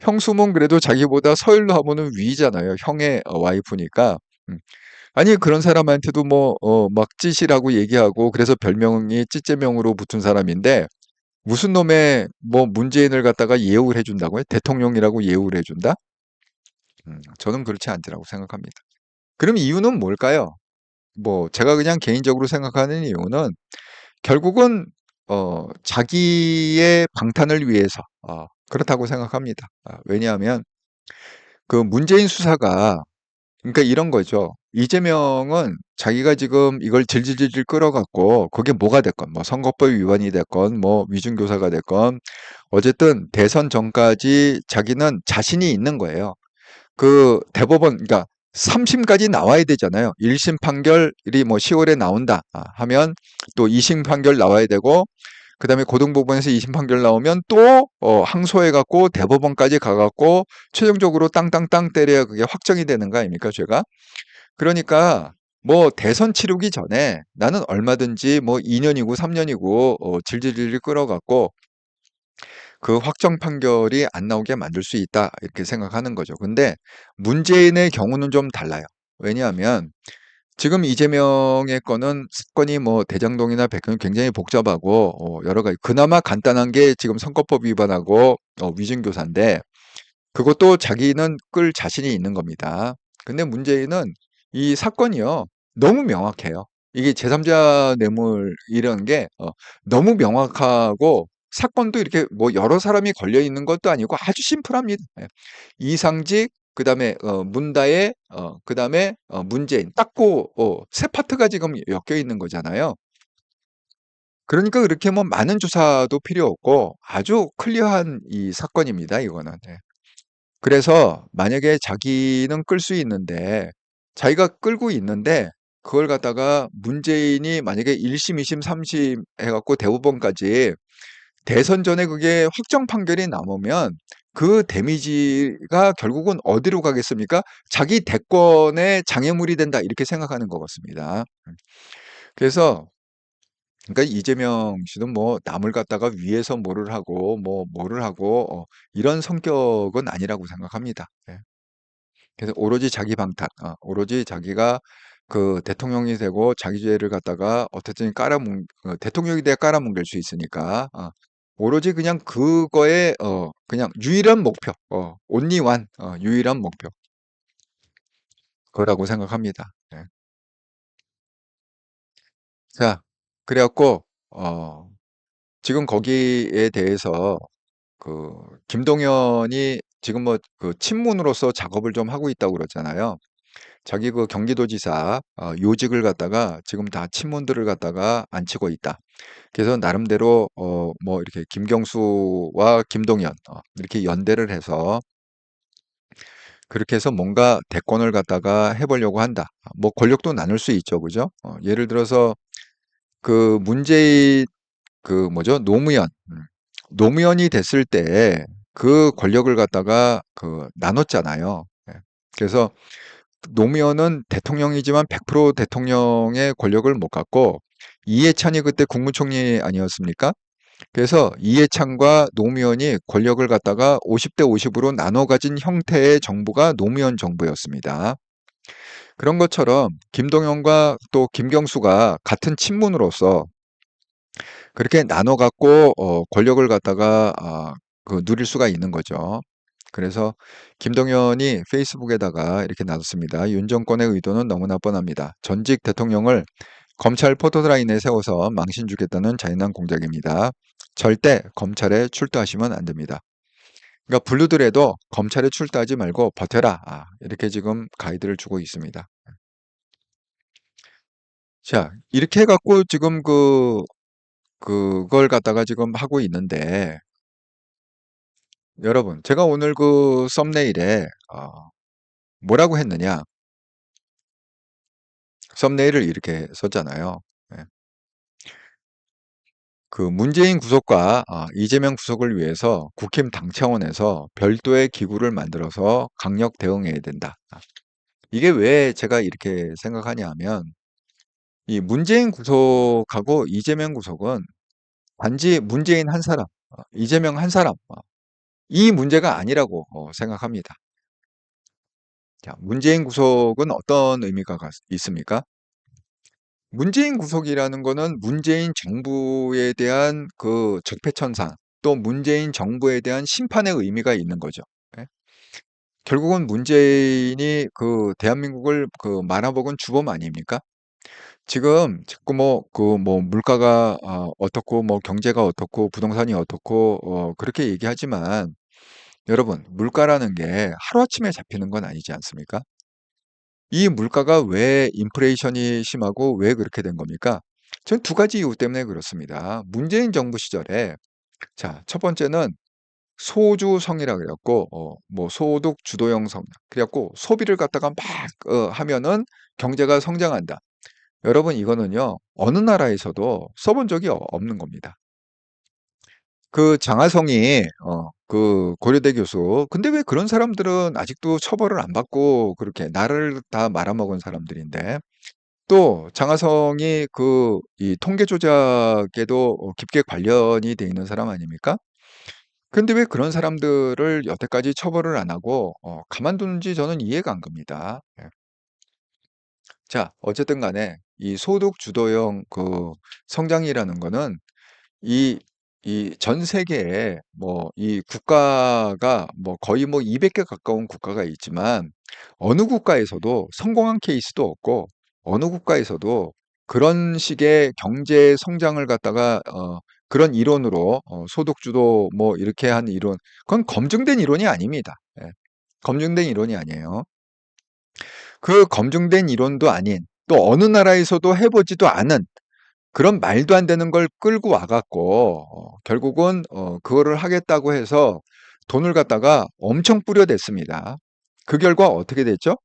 형수면 그래도 자기보다 서열로 하면은 위잖아요. 형의 와이프니까. 음. 아니, 그런 사람한테도 뭐 막 찌시라고 얘기하고 그래서 별명이 찌재명으로 붙은 사람인데 무슨 놈의 뭐 문재인을 갖다가 예우를 해준다고요? 대통령이라고 예우를 해준다? 저는 그렇지 않더라고 생각합니다. 그럼 이유는 뭘까요? 뭐 제가 그냥 개인적으로 생각하는 이유는 결국은 자기의 방탄을 위해서 그렇다고 생각합니다. 왜냐하면 그 문재인 수사가 그러니까 이런 거죠. 이재명은 자기가 지금 이걸 질질질질 끌어갖고 그게 뭐가 됐건 뭐 선거법 위반이 됐건 뭐 위중교사가 됐건 어쨌든 대선 전까지 자기는 자신이 있는 거예요. 그 대법원 그러니까 3심까지 나와야 되잖아요. 1심 판결이 뭐 10월에 나온다 하면 또 2심 판결 나와야 되고 그다음에 고등법원에서 2심 판결 나오면 또 항소해 갖고 대법원까지 가 갖고 최종적으로 땅땅땅 때려야 그게 확정이 되는 거 아닙니까, 죄가? 그러니까 뭐 대선 치르기 전에 나는 얼마든지 뭐 2년이고 3년이고 질질질 끌어갖고 그 확정 판결이 안 나오게 만들 수 있다 이렇게 생각하는 거죠. 근데 문재인의 경우는 좀 달라요. 왜냐하면 지금 이재명의 건은 사건이 뭐 대장동이나 백현이 굉장히 복잡하고 여러 가지 그나마 간단한 게 지금 선거법 위반하고 위증교사인데 그것도 자기는 끌 자신이 있는 겁니다. 근데 문재인은 이 사건이요. 너무 명확해요. 이게 제3자 뇌물 이런 게 너무 명확하고 사건도 이렇게 뭐 여러 사람이 걸려 있는 것도 아니고 아주 심플합니다. 예. 이상직 그다음에 문다혜 그다음에 문재인 세 파트가 지금 엮여 있는 거잖아요. 그러니까 그렇게 뭐 많은 조사도 필요 없고 아주 클리어한 이 사건입니다, 이거는. 예. 그래서 만약에 자기는 끌 수 있는데 자기가 끌고 있는데 그걸 갖다가 문재인이 만약에 1심, 2심, 3심 해갖고 대법원까지 대선 전에 그게 확정 판결이 남으면 그 데미지가 결국은 어디로 가겠습니까? 자기 대권의 장애물이 된다 이렇게 생각하는 것 같습니다. 그래서 그러니까 이재명 씨는 뭐 남을 갖다가 위에서 뭐를 하고 이런 성격은 아니라고 생각합니다. 예. 그래서 오로지 자기 방탄, 오로지 자기가 그 대통령이 되고 자기 죄를 갖다가 어떻든 대통령이 돼야 깔아뭉갤 수 있으니까, 오로지 그냥 그거에, 그냥 유일한 목표, only one, 유일한 목표, 그거라고 생각합니다. 네. 자, 그래갖고, 지금 거기에 대해서 그, 김동연이 지금 뭐 그 친문으로서 작업을 좀 하고 있다고 그러잖아요. 자기 그 경기도지사 요직을 갖다가 지금 다 친문들을 갖다가 앉히고 있다. 그래서 나름대로 뭐 이렇게 김경수와 김동연 이렇게 연대를 해서 그렇게 해서 뭔가 대권을 갖다가 해보려고 한다. 뭐 권력도 나눌 수 있죠, 그죠? 예를 들어서 그 문재인 그 뭐죠 노무현 노무현이 됐을 때 그 권력을 갖다가 그 나눴잖아요. 예. 그래서 노무현은 대통령이지만 100% 대통령의 권력을 못 갖고 이해찬이 그때 국무총리 아니었습니까? 그래서 이해찬과 노무현이 권력을 갖다가 50대 50으로 나눠 가진 형태의 정부가 노무현 정부였습니다. 그런 것처럼 김동연과 또 김경수가 같은 친문으로서 그렇게 나눠 갖고 권력을 갖다가 누릴 수가 있는 거죠. 그래서 김동연이 페이스북에다가 이렇게 놔뒀습니다. 윤 정권의 의도는 너무나 뻔합니다. 전직 대통령을 검찰 포토라인에 세워서 망신 주겠다는 잔인한 공작입니다. 절대 검찰에 출두하시면 안 됩니다. 그러니까 불르더라도 검찰에 출두하지 말고 버텨라. 이렇게 지금 가이드를 주고 있습니다. 자, 이렇게 해갖고 지금 그걸 갖다가 지금 하고 있는데, 여러분, 제가 오늘 그 썸네일에, 뭐라고 했느냐? 썸네일을 이렇게 썼잖아요. 예. 그 문재인 구속과 이재명 구속을 위해서 국힘 당 차원에서 별도의 기구를 만들어서 강력 대응해야 된다. 이게 왜 제가 이렇게 생각하냐 하면, 이 문재인 구속하고 이재명 구속은 단지 문재인 한 사람, 이재명 한 사람, 이 문제가 아니라고 생각합니다. 자, 문재인 구속은 어떤 의미가 있습니까? 문재인 구속이라는 거는 문재인 정부에 대한 그 적폐천상, 또 문재인 정부에 대한 심판의 의미가 있는 거죠. 예? 결국은 문재인이 그 대한민국을 그 말아먹은 주범 아닙니까? 지금 자꾸 뭐 물가가 어떻고 뭐 경제가 어떻고 부동산이 어떻고 그렇게 얘기하지만, 여러분, 물가라는 게 하루아침에 잡히는 건 아니지 않습니까? 이 물가가 왜 인플레이션이 심하고 왜 그렇게 된 겁니까? 전 두 가지 이유 때문에 그렇습니다. 문재인 정부 시절에, 자, 첫 번째는 소주성이라 그래갖고 뭐 소득 주도형 성, 그래갖고 소비를 갖다가 막 하면은 경제가 성장한다. 여러분, 이거는요 어느 나라에서도 써본 적이 없는 겁니다. 그 장하성이 그 고려대 교수, 근데 왜 그런 사람들은 아직도 처벌을 안 받고 그렇게 나라를 다 말아먹은 사람들인데, 또 장하성이 그 이 통계 조작에도 깊게 관련이 돼 있는 사람 아닙니까? 근데 왜 그런 사람들을 여태까지 처벌을 안 하고 가만두는지 저는 이해가 안 갑니다. 예. 자, 어쨌든 간에 이 소득 주도형 그 성장이라는 거는 이 전 세계에 뭐 이 국가가 뭐 거의 뭐 200개 가까운 국가가 있지만, 어느 국가에서도 성공한 케이스도 없고, 어느 국가에서도 그런 식의 경제 성장을 갖다가 그런 이론으로 소득 주도 뭐 이렇게 한 이론, 그건 검증된 이론이 아닙니다. 예. 검증된 이론이 아니에요. 그 검증된 이론도 아닌, 또 어느 나라에서도 해보지도 않은 그런 말도 안 되는 걸 끌고 와 갖고 결국은 그거를 하겠다고 해서 돈을 갖다가 엄청 뿌려댔습니다. 그 결과 어떻게 됐죠?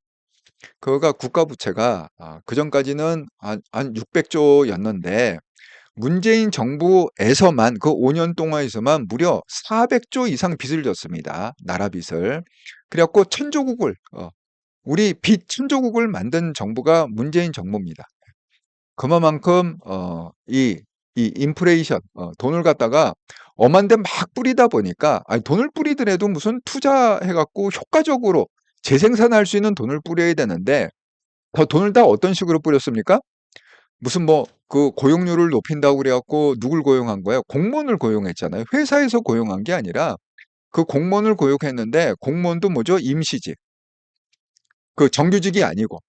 그거가 국가 부채가 그전까지는 한 600조였는데, 문재인 정부에서만 그 5년 동안에서만 무려 400조 이상 빚을 졌습니다. 나라 빚을. 그래갖고 천조국을 우리 빚 천조국을 만든 정부가 문재인 정부입니다. 그만큼 이 인플레이션, 돈을 갖다가 엄한데 막 뿌리다 보니까, 아니 돈을 뿌리더라도 무슨 투자해 갖고 효과적으로 재생산할 수 있는 돈을 뿌려야 되는데, 더 돈을 다 어떤 식으로 뿌렸습니까? 무슨 뭐 그 고용률을 높인다고 그래 갖고 누굴 고용한 거예요? 공무원을 고용했잖아요. 회사에서 고용한 게 아니라 그 공무원을 고용했는데, 공무원도 뭐죠? 임시직. 그 정규직이 아니고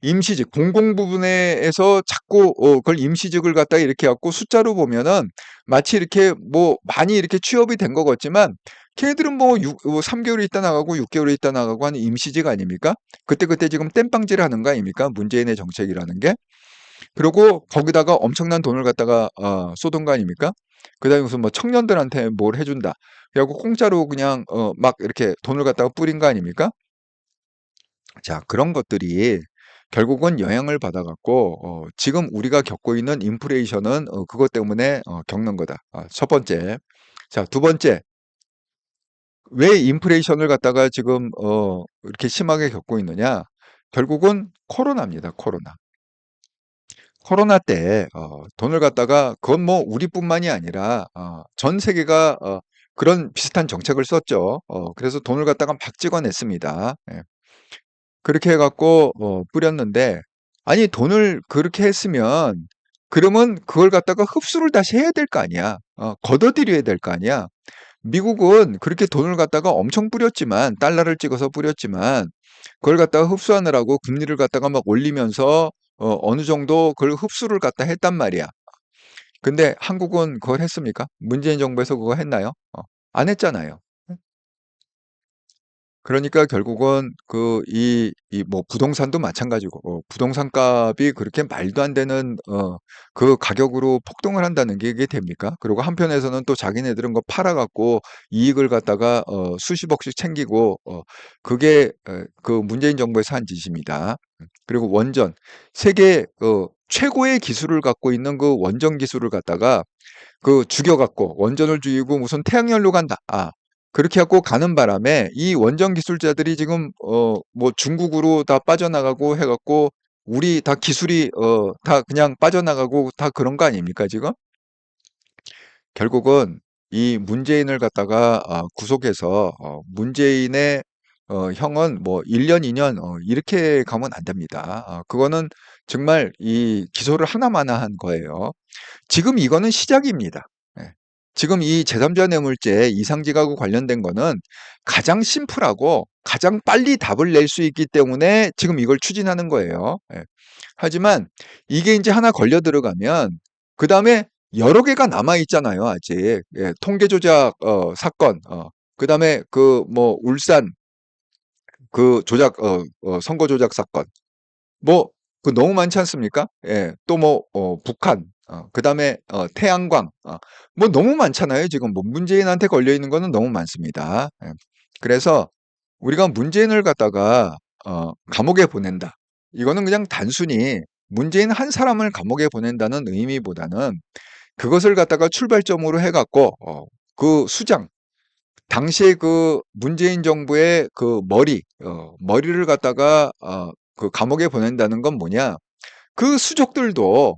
임시직, 공공 부분에서 자꾸 그걸 임시직을 갖다가 이렇게 갖고 숫자로 보면은 마치 이렇게 뭐 많이 이렇게 취업이 된 것 같지만, 걔네들은 뭐 3개월 있다 나가고 6개월 있다 나가고 하는 임시직 아닙니까? 그때그때 지금 땜빵질 하는 거 아닙니까? 문재인의 정책이라는 게. 그리고 거기다가 엄청난 돈을 갖다가 쏟은 거 아닙니까? 그다음에 무슨 뭐 청년들한테 뭘 해준다. 그래갖고 공짜로 그냥 막 이렇게 돈을 갖다가 뿌린 거 아닙니까? 자, 그런 것들이 결국은 영향을 받아 갖고 지금 우리가 겪고 있는 인플레이션은 그것 때문에 겪는 거다. 첫 번째. 자, 두 번째. 왜 인플레이션을 갖다가 지금 이렇게 심하게 겪고 있느냐? 결국은 코로나입니다. 코로나. 코로나 때 돈을 갖다가, 그건 뭐 우리뿐만이 아니라 전 세계가 그런 비슷한 정책을 썼죠. 그래서 돈을 갖다가 막 찍어냈습니다. 예. 그렇게 해 갖고 뿌렸는데, 아니 돈을 그렇게 했으면 그러면 그걸 갖다가 흡수를 다시 해야 될 거 아니야. 걷어들여야 될 거 아니야. 미국은 그렇게 돈을 갖다가 엄청 뿌렸지만, 달러를 찍어서 뿌렸지만, 그걸 갖다가 흡수하느라고 금리를 갖다가 막 올리면서 어느 정도 그걸 흡수를 갖다 했단 말이야. 근데 한국은 그걸 했습니까? 문재인 정부에서 그거 했나요? 안 했잖아요. 그러니까 결국은 뭐 부동산도 마찬가지고, 부동산 값이 그렇게 말도 안 되는, 그 가격으로 폭등을 한다는 게 이게 됩니까? 그리고 한편에서는 또 자기네들은 거 팔아갖고 이익을 갖다가, 수십억씩 챙기고, 그게, 그 문재인 정부에서 한 짓입니다. 그리고 원전, 세계, 최고의 기술을 갖고 있는 그 원전 기술을 갖다가 그 죽여갖고 원전을 죽이고 무슨 태양열로 간다. 그렇게 갖고 가는 바람에 이 원전 기술자들이 지금 뭐 중국으로 다 빠져나가고 해갖고 우리 다 기술이 다 그냥 빠져나가고 다 그런 거 아닙니까 지금? 결국은 이 문재인을 갖다가 구속해서 문재인의 형은 뭐 1년, 2년 이렇게 가면 안 됩니다. 그거는 정말 이 기소를 하나마나 한 거예요. 지금 이거는 시작입니다. 예. 지금 이 제3자 뇌물죄 이상직하고 관련된 거는 가장 심플하고 가장 빨리 답을 낼 수 있기 때문에 지금 이걸 추진하는 거예요. 예. 하지만 이게 이제 하나 걸려 들어가면 그 다음에 여러 개가 남아 있잖아요, 아직. 예, 통계 조작 사건, 그 다음에 그 뭐 울산 그 조작 선거 조작 사건, 뭐, 그 너무 많지 않습니까? 예, 또 뭐, 북한, 그 다음에, 태양광, 뭐 너무 많잖아요. 지금 뭐 문재인한테 걸려 있는 거는 너무 많습니다. 예. 그래서 우리가 문재인을 갖다가, 감옥에 보낸다. 이거는 그냥 단순히 문재인 한 사람을 감옥에 보낸다는 의미보다는 그것을 갖다가 출발점으로 해갖고, 그 수장, 당시에 그 문재인 정부의 그 머리를 갖다가 그 감옥에 보낸다는 건 뭐냐? 그 수족들도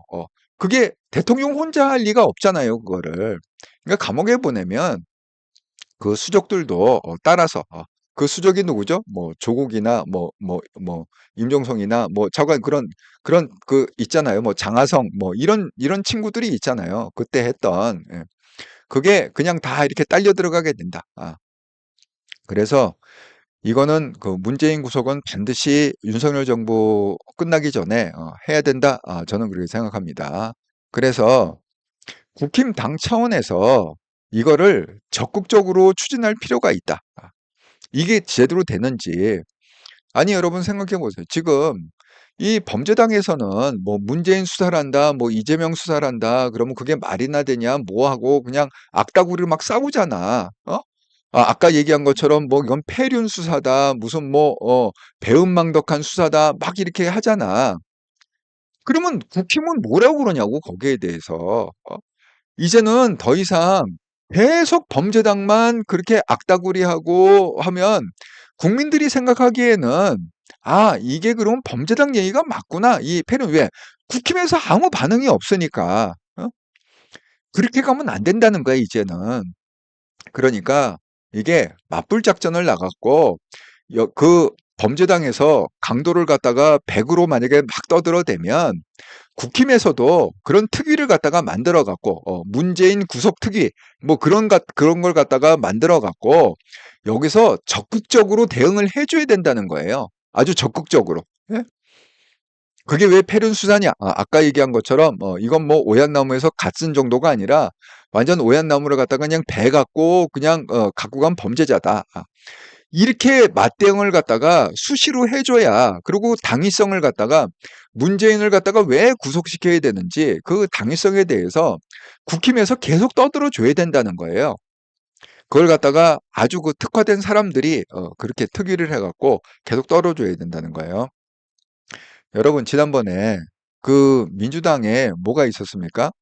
그게 대통령 혼자 할 리가 없잖아요, 그거를. 그러니까 감옥에 보내면 그 수족들도 따라서 그 수족이 누구죠? 뭐 조국이나 뭐 임종성이나 뭐 차관 그런 그 있잖아요. 뭐 장하성 뭐 이런 친구들이 있잖아요. 그때 했던 예. 그게 그냥 다 이렇게 딸려 들어가게 된다. 그래서 이거는 그 문재인 구속은 반드시 윤석열 정부 끝나기 전에 해야 된다. 저는 그렇게 생각합니다. 그래서 국힘 당 차원에서 이거를 적극적으로 추진할 필요가 있다. 이게 제대로 되는지. 아니, 여러분 생각해 보세요. 지금 이 범죄당에서는 뭐 문재인 수사를 한다, 뭐 이재명 수사를 한다, 그러면 그게 말이나 되냐, 뭐 하고 그냥 악다구리를 막 싸우잖아. 아까 얘기한 것처럼 뭐 이건 폐륜 수사다, 무슨 뭐, 배은망덕한 수사다, 막 이렇게 하잖아. 그러면 국힘은 뭐라고 그러냐고, 거기에 대해서. 이제는 더 이상 계속 범죄당만 그렇게 악다구리하고 하면 국민들이 생각하기에는 이게 그럼 범죄당 얘기가 맞구나. 이 패는 왜? 국힘에서 아무 반응이 없으니까. 그렇게 가면 안 된다는 거야, 이제는. 그러니까 이게 맞불 작전을 나갔고 그 범죄당에서 강도를 갖다가 100으로 만약에 막 떠들어대면 국힘에서도 그런 특위를 갖다가 만들어 갖고 문재인 구속 특위 뭐 그런 걸 갖다가 만들어 갖고 여기서 적극적으로 대응을 해줘야 된다는 거예요. 아주 적극적으로. 예? 그게 왜 폐륜 수사냐? 아까 얘기한 것처럼 이건 뭐 오얏나무에서 갓 쓴 정도가 아니라 완전 오얏나무를 갖다가 그냥 배 갖고 그냥 갖고 간 범죄자다. 이렇게 맞대응을 갖다가 수시로 해줘야 그리고 당위성을 갖다가 문재인을 갖다가 왜 구속시켜야 되는지 그 당위성에 대해서 국힘에서 계속 떠들어 줘야 된다는 거예요. 그걸 갖다가 아주 그 특화된 사람들이 그렇게 특위를 해갖고 계속 떨어줘야 된다는 거예요. 여러분 지난번에 그 민주당에 뭐가 있었습니까?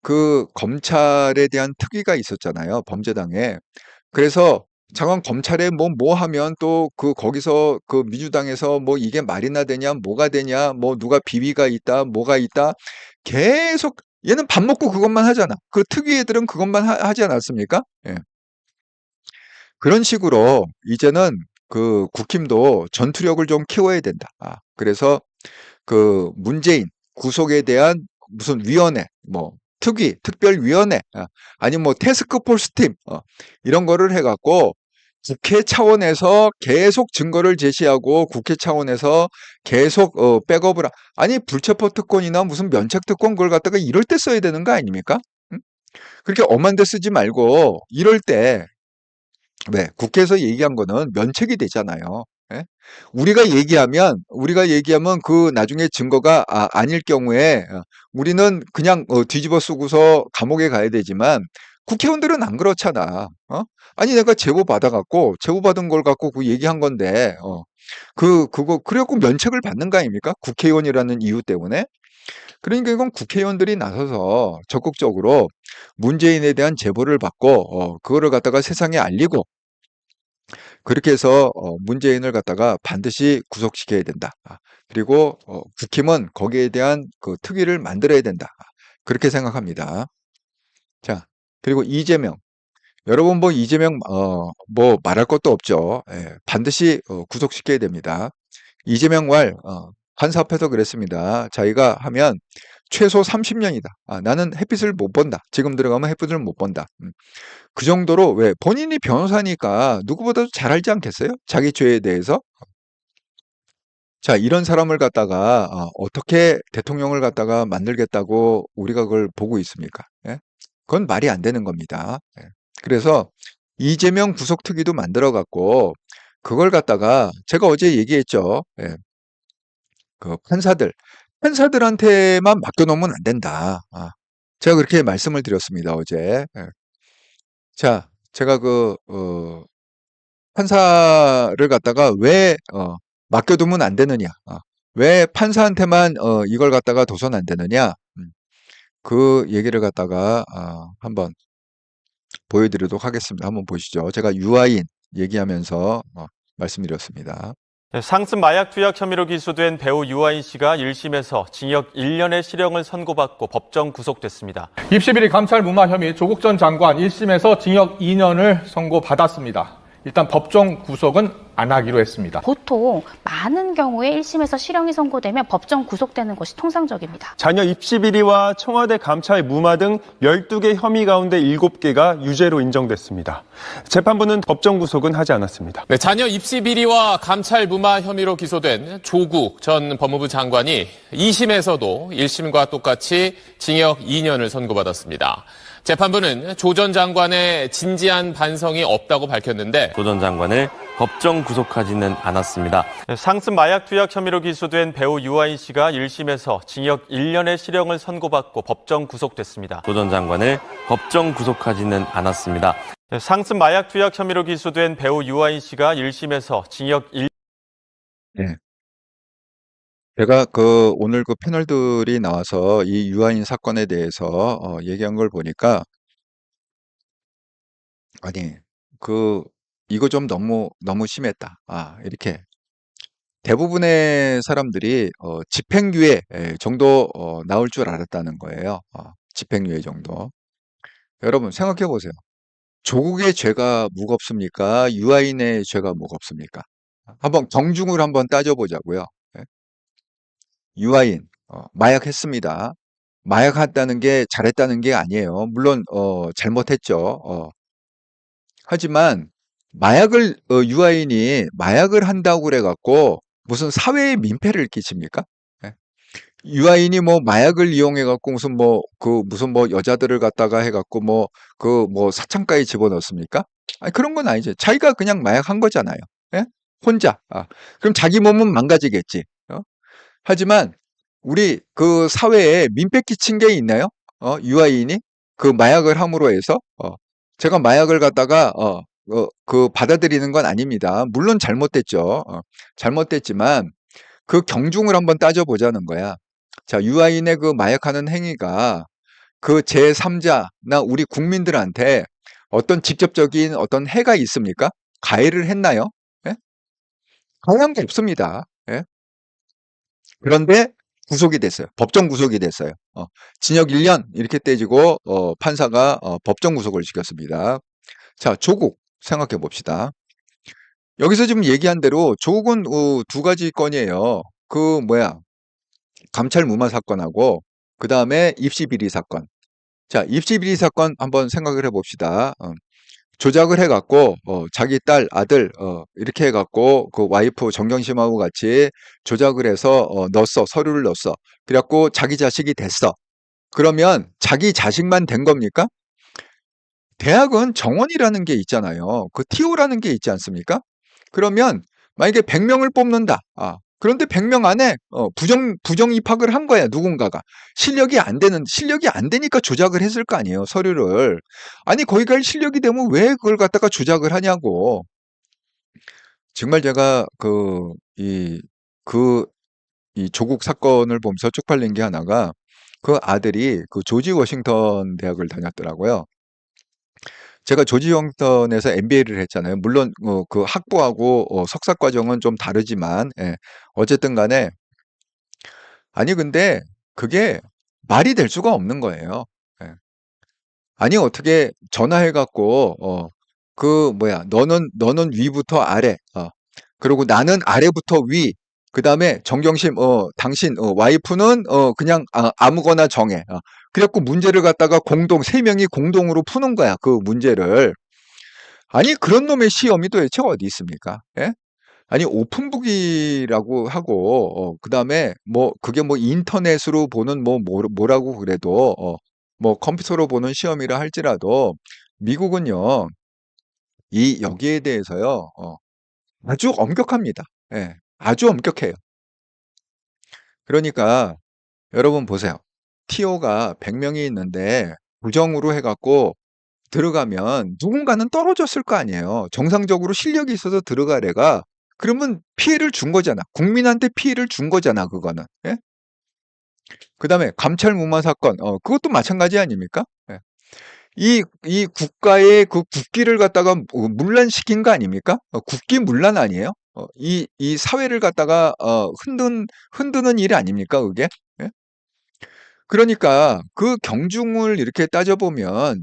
그 검찰에 대한 특위가 있었잖아요. 범죄당에. 그래서 장관 검찰에 뭐 하면 또 그 거기서 그 민주당에서 뭐 이게 말이나 되냐, 뭐가 되냐, 뭐 누가 비위가 있다, 뭐가 있다. 계속 얘는 밥 먹고 그것만 하잖아. 그 특위 애들은 그것만 하지 않았습니까? 예. 그런 식으로 이제는 그 국힘도 전투력을 좀 키워야 된다. 그래서 그 문재인 구속에 대한 무슨 위원회, 뭐 특위, 특별위원회, 아니면 뭐 태스크포스 팀 이런 거를 해갖고 국회 차원에서 계속 증거를 제시하고 국회 차원에서 계속 백업을 아니 불체포 특권이나 무슨 면책 특권 그걸 갖다가 이럴 때 써야 되는 거 아닙니까? 응? 그렇게 엄한 데 쓰지 말고 이럴 때 왜? 국회에서 얘기한 거는 면책이 되잖아요. 예? 우리가 얘기하면 그 나중에 증거가 아닐 경우에 우리는 그냥 뒤집어 쓰고서 감옥에 가야 되지만 국회의원들은 안 그렇잖아. 아니 내가 제보 받아갖고 제보 받은 걸 갖고 그 얘기한 건데 그거 그래갖고 면책을 받는 거 아닙니까? 국회의원이라는 이유 때문에. 그러니까 이건 국회의원들이 나서서 적극적으로 문재인에 대한 제보를 받고 그거를 갖다가 세상에 알리고 그렇게 해서 문재인을 갖다가 반드시 구속시켜야 된다. 그리고 국힘은 거기에 대한 그 특위를 만들어야 된다. 그렇게 생각합니다. 자, 그리고 이재명. 여러분 뭐 이재명 뭐 말할 것도 없죠. 예, 반드시 구속시켜야 됩니다. 이재명 판사 앞에서 그랬습니다. 자기가 하면 최소 30년이다. 나는 햇빛을 못 본다. 지금 들어가면 햇빛을 못 본다. 그 정도로 왜 본인이 변호사니까 누구보다도 잘 알지 않겠어요? 자기 죄에 대해서. 자, 이런 사람을 갖다가 어떻게 대통령을 갖다가 만들겠다고 우리가 그걸 보고 있습니까? 예? 그건 말이 안 되는 겁니다. 예. 그래서 이재명 구속특위도 만들어 갖고 그걸 갖다가 제가 어제 얘기했죠. 예. 그 판사들한테만 맡겨놓으면 안 된다. 제가 그렇게 말씀을 드렸습니다, 어제. 예. 자, 제가 판사를 갖다가 왜 맡겨두면 안 되느냐? 왜 판사한테만 이걸 갖다가 둬선 안 되느냐? 그 얘기를 갖다가 한번 보여드리도록 하겠습니다. 한번 보시죠. 제가 유아인 얘기하면서 말씀드렸습니다. 상습 마약 투약 혐의로 기소된 배우 유아인 씨가 1심에서 징역 1년의 실형을 선고받고 법정 구속됐습니다. 입시 비리 감찰 무마 혐의 조국 전 장관 1심에서 징역 2년을 선고받았습니다. 일단 법정 구속은 안 하기로 했습니다. 보통 많은 경우에 1심에서 실형이 선고되면 법정 구속되는 것이 통상적입니다. 자녀 입시 비리와 청와대 감찰 무마 등 12개 혐의 가운데 7개가 유죄로 인정됐습니다. 재판부는 법정 구속은 하지 않았습니다. 네, 자녀 입시 비리와 감찰 무마 혐의로 기소된 조국 전 법무부 장관이 2심에서도 1심과 똑같이 징역 2년을 선고받았습니다. 재판부는 조 전 장관의 진지한 반성이 없다고 밝혔는데 조 전 장관을 법정 구속하지는 않았습니다. 상습 마약 투약 혐의로 기소된 배우 유아인 씨가 1심에서 징역 1년의 실형을 선고받고 법정 구속됐습니다. 조 전 장관을 법정 구속하지는 않았습니다. 상습 마약 투약 혐의로 기소된 배우 유아인 씨가 1심에서 징역 1년 네. 제가 오늘 그 패널들이 나와서 이 유아인 사건에 대해서 얘기한 걸 보니까 아니 이거 좀 너무 심했다. 이렇게 대부분의 사람들이 집행유예 정도 나올 줄 알았다는 거예요. 집행유예 정도. 여러분 생각해 보세요. 조국의 죄가 무겁습니까? 유아인의 죄가 무겁습니까? 한번 경중을 한번 따져보자고요. 예? 유아인 마약했습니다. 마약했다는 게 잘했다는 게 아니에요. 물론 잘못했죠. 하지만 유아인이 마약을 한다고 그래갖고 무슨 사회에 민폐를 끼칩니까? 예? 유아인이 뭐 마약을 이용해갖고 무슨 뭐 여자들을 갖다가 해갖고 뭐 사창가에 집어넣습니까? 아니, 그런 건 아니죠. 자기가 그냥 마약한 거잖아요. 예? 혼자. 그럼 자기 몸은 망가지겠지. 하지만 우리 그 사회에 민폐 끼친 게 있나요? 유아인이 그 마약을 함으로 해서 제가 마약을 갖다가 받아들이는 건 아닙니다. 물론 잘못됐죠. 잘못됐지만 그 경중을 한번 따져보자는 거야. 자, 유아인의 그 마약하는 행위가 그 제3자나 우리 국민들한테 어떤 직접적인 어떤 해가 있습니까? 가해를 했나요? 예? 가해한 게 없습니다. 예? 그런데 구속이 됐어요. 법정 구속이 됐어요. 징역 1년 이렇게 떼지고 판사가 법정 구속을 시켰습니다. 자, 조국 생각해 봅시다. 여기서 지금 얘기한 대로 조국은 두 가지 건이에요. 감찰 무마 사건하고 그 다음에 입시 비리 사건. 자, 입시 비리 사건 한번 생각을 해봅시다. 조작을 해갖고 자기 딸, 아들 이렇게 해갖고 그 와이프 정경심하고 같이 조작을 해서 서류를 넣었어. 그래갖고 자기 자식이 됐어. 그러면 자기 자식만 된 겁니까? 대학은 정원이라는 게 있잖아요. 그 TO라는 게 있지 않습니까? 그러면 만약에 100명을 뽑는다. 그런데 100명 안에 부정 입학을 한 거야, 누군가가. 실력이 안 되니까 조작을 했을 거 아니에요, 서류를. 아니, 거기가 실력이 되면 왜 그걸 갖다가 조작을 하냐고. 정말 제가 이 조국 사건을 보면서 쪽팔린 게 하나가 그 아들이 그 조지 워싱턴 대학을 다녔더라고요. 제가 조지 워싱턴에서 MBA를 했잖아요. 물론 그 학부하고 석사 과정은 좀 다르지만 예. 어쨌든 간에 아니 근데 그게 말이 될 수가 없는 거예요. 예. 아니 어떻게 전화해 갖고 그 뭐야 너는 위부터 아래 그리고 나는 아래부터 위 그다음에 정경심 당신 와이프는 그냥 아무거나 정해. 그래갖고 문제를 갖다가 세 명이 공동으로 푸는 거야. 그 문제를. 아니 그런 놈의 시험이 도대체 어디 있습니까? 예? 아니 오픈북이라고 하고 그다음에 뭐 그게 뭐 인터넷으로 보는 뭐라고 그래도 뭐 컴퓨터로 보는 시험이라 할지라도 미국은요. 여기에 대해서요. 아주 엄격합니다. 예. 아주 엄격해요. 그러니까 여러분 보세요. TO가 100명이 있는데 부정으로 해갖고 들어가면 누군가는 떨어졌을 거 아니에요. 정상적으로 실력이 있어서 들어가래가 그러면 피해를 준 거잖아. 국민한테 피해를 준 거잖아, 그거는. 예? 그다음에 감찰 무마 사건, 그것도 마찬가지 아닙니까? 예. 이 국가의 그 국기를 갖다가 문란시킨 거 아닙니까? 국기 문란 아니에요? 이 사회를 갖다가 흔드는 일 아닙니까, 그게? 예? 그러니까 그 경중을 이렇게 따져보면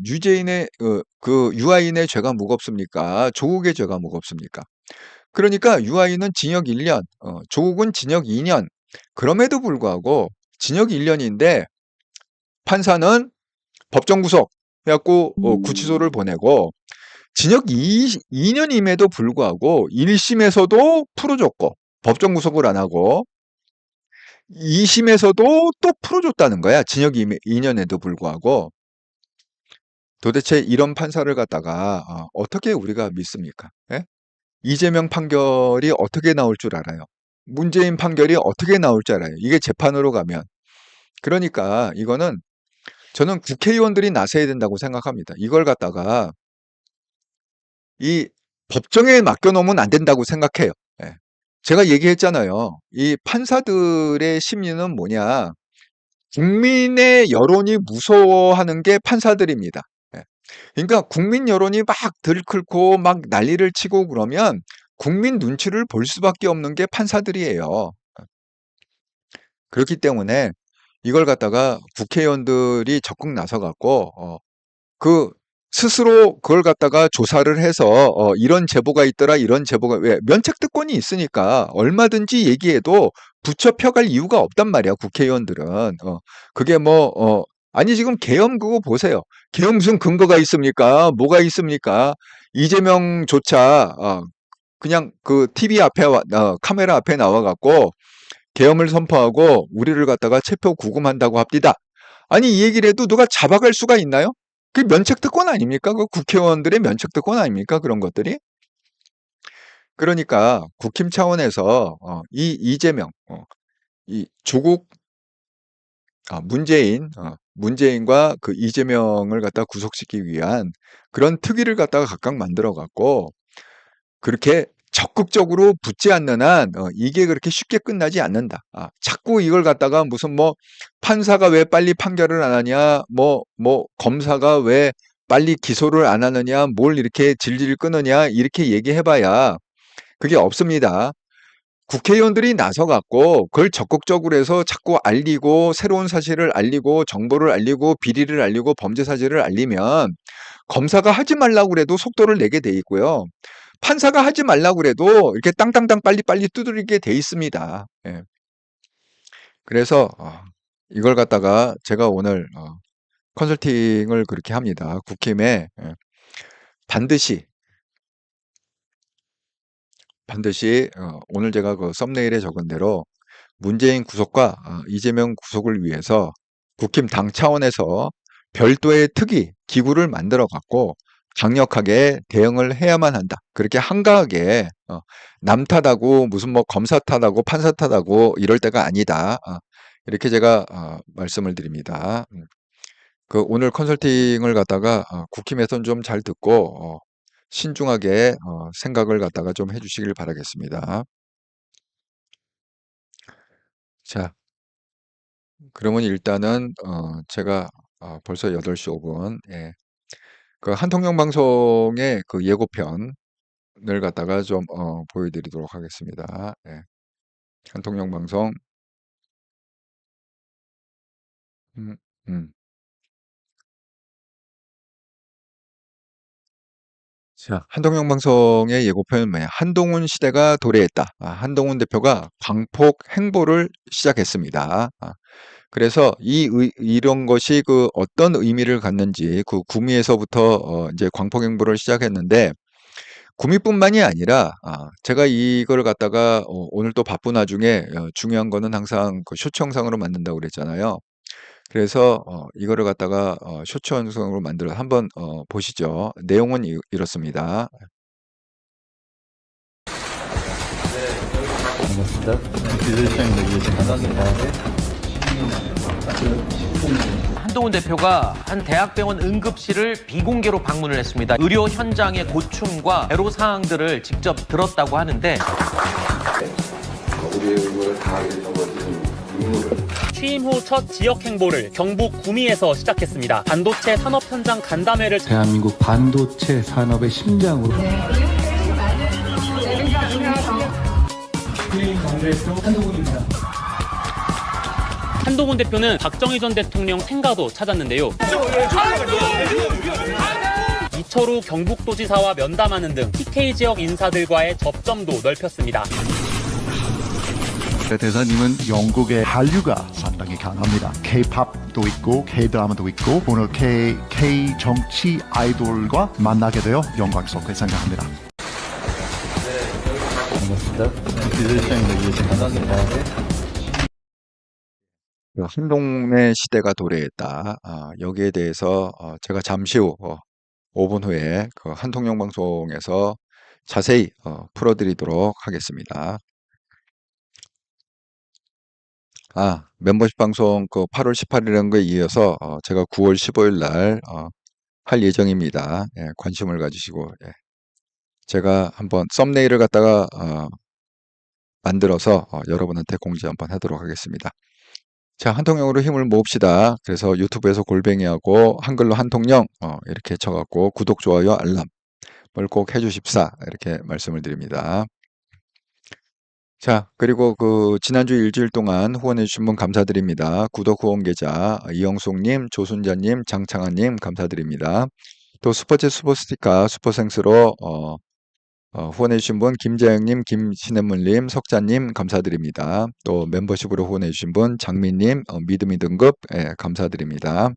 그 유아인의 죄가 무겁습니까? 조국의 죄가 무겁습니까? 그러니까 유아인은 징역 1년, 조국은 징역 2년. 그럼에도 불구하고 징역 1년인데 판사는 법정 구속 해갖고 구치소를 보내고 징역 2년임에도 불구하고 1심에서도 풀어줬고 법정 구속을 안 하고 2심에서도 또 풀어줬다는 거야. 징역 2년에도 불구하고. 도대체 이런 판사를 갖다가 어떻게 우리가 믿습니까? 예? 이재명 판결이 어떻게 나올 줄 알아요? 문재인 판결이 어떻게 나올 줄 알아요? 이게 재판으로 가면. 그러니까 이거는 저는 국회의원들이 나서야 된다고 생각합니다. 이걸 갖다가 이 법정에 맡겨놓으면 안 된다고 생각해요. 예. 제가 얘기했잖아요. 이 판사들의 심리는 뭐냐? 국민의 여론이 무서워하는 게 판사들입니다. 예. 그러니까 국민 여론이 막 들끓고 막 난리를 치고 그러면 국민 눈치를 볼 수밖에 없는 게 판사들이에요. 그렇기 때문에 이걸 갖다가 국회의원들이 적극 나서 갖고 그 스스로 그걸 갖다가 조사를 해서 이런 제보가 있더라 이런 제보가 왜 면책특권이 있으니까 얼마든지 얘기해도 붙여펴갈 이유가 없단 말이야 국회의원들은 그게 아니 지금 계엄 그거 보세요 계엄 무슨 근거가 있습니까 뭐가 있습니까 이재명조차 그냥 그 TV 앞에 카메라 앞에 나와 갖고 계엄을 선포하고 우리를 갖다가 체포 구금한다고 합디다 아니 이 얘기를 해도 누가 잡아갈 수가 있나요? 그 면책특권 아닙니까? 그 국회의원들의 면책특권 아닙니까? 그런 것들이? 그러니까 국힘 차원에서 이 이재명, 이 조국, 문재인과 그 이재명을 갖다 구속시키기 위한 그런 특위를 갖다가 각각 만들어 갖고 그렇게 적극적으로 붙지 않는 한 이게 그렇게 쉽게 끝나지 않는다. 자꾸 이걸 갖다가 무슨 판사가 왜 빨리 판결을 안 하냐, 검사가 왜 빨리 기소를 안 하느냐, 뭘 이렇게 질질 끄느냐 이렇게 얘기해봐야 그게 없습니다. 국회의원들이 나서갖고 그걸 적극적으로 해서 자꾸 알리고 새로운 사실을 알리고 정보를 알리고 비리를 알리고 범죄 사실을 알리면 검사가 하지 말라고 그래도 속도를 내게 돼 있고요. 판사가 하지 말라고 그래도 이렇게 땅땅땅 빨리빨리 두드리게 돼 있습니다. 예. 그래서 이걸 갖다가 제가 오늘 컨설팅을 그렇게 합니다. 국힘에 반드시 오늘 제가 그 썸네일에 적은 대로 문재인 구속과 이재명 구속을 위해서 국힘 당 차원에서 별도의 특위 기구를 만들어 갖고 강력하게 대응을 해야만 한다. 그렇게 한가하게 남 탓하고 무슨 뭐 검사 탓하고 판사 탓하고 이럴 때가 아니다. 이렇게 제가 말씀을 드립니다. 그 오늘 컨설팅을 갖다가 국힘에서는 좀 잘 듣고 신중하게 생각을 갖다가 좀 해주시길 바라겠습니다. 자, 그러면 일단은 제가 벌써 8시 5분 그 한통령 방송의 그 예고편을 갖다가 좀 보여드리도록 하겠습니다. 예. 한통령 방송 음, 음. 자, 한동영 방송의 예고편은 뭐냐? 한동훈 시대가 도래했다. 한동훈 대표가 광폭 행보를 시작했습니다. 그래서 이런 것이 그 어떤 의미를 갖는지 그 구미에서부터 이제 광폭 행보를 시작했는데 구미뿐만이 아니라 제가 이걸 갖다가 오늘 또 바쁜 와중에 중요한 거는 항상 그 쇼츠 영상으로 만든다고 그랬잖아요. 그래서 이거를 갖다가 쇼츠 영상으로 만들어 한번 보시죠. 내용은 이렇습니다. 한동훈 대표가 한 대학병원 응급실을 비공개로 방문을 했습니다. 의료 현장의 고충과 애로 사항들을 직접 들었다고 하는데 취임 후 첫 지역 행보를 경북 구미에서 시작했습니다. 반도체 산업 현장 간담회를 대한민국 반도체 산업의 심장으로 한동훈 대표는 박정희 전 대통령 생가도 찾았는데요. 이철우 경북도지사와 면담하는 등 TK 지역 인사들과의 접점도 넓혔습니다. 대사님은 영국의 한류가 상당히 강합니다. K-팝도 있고 K-드라마도 있고 오늘 K 정치 아이돌과 만나게 되어 영광스럽게 생각합니다. 한동훈의 시대가 도래했다. 여기에 대해서 제가 잠시 후 5분 후에 그 한통령 방송에서 자세히 풀어드리도록 하겠습니다. 멤버십 방송 그 8월 18일이라는 거에 이어서 제가 9월 15일 날 할 예정입니다. 예, 관심을 가지시고 제가 한번 썸네일을 갖다가 만들어서 여러분한테 공지 한번 하도록 하겠습니다. 자, 한통령으로 힘을 모읍시다. 그래서 유튜브에서 골뱅이하고 한글로 한통령 이렇게 쳐갖고 구독, 좋아요, 알람을 꼭 해주십사 이렇게 말씀을 드립니다. 자, 그리고 그 지난주 일주일 동안 후원해주신 분 감사드립니다. 구독 후원 계좌 이영숙님, 조순자님, 장창환님 감사드립니다. 또 슈퍼챗 슈퍼스티커 슈퍼생스로 후원해주신 분 김재영님, 김신혜물님, 석자님 감사드립니다. 또 멤버십으로 후원해주신 분 장민님, 믿음이 등급 감사드립니다.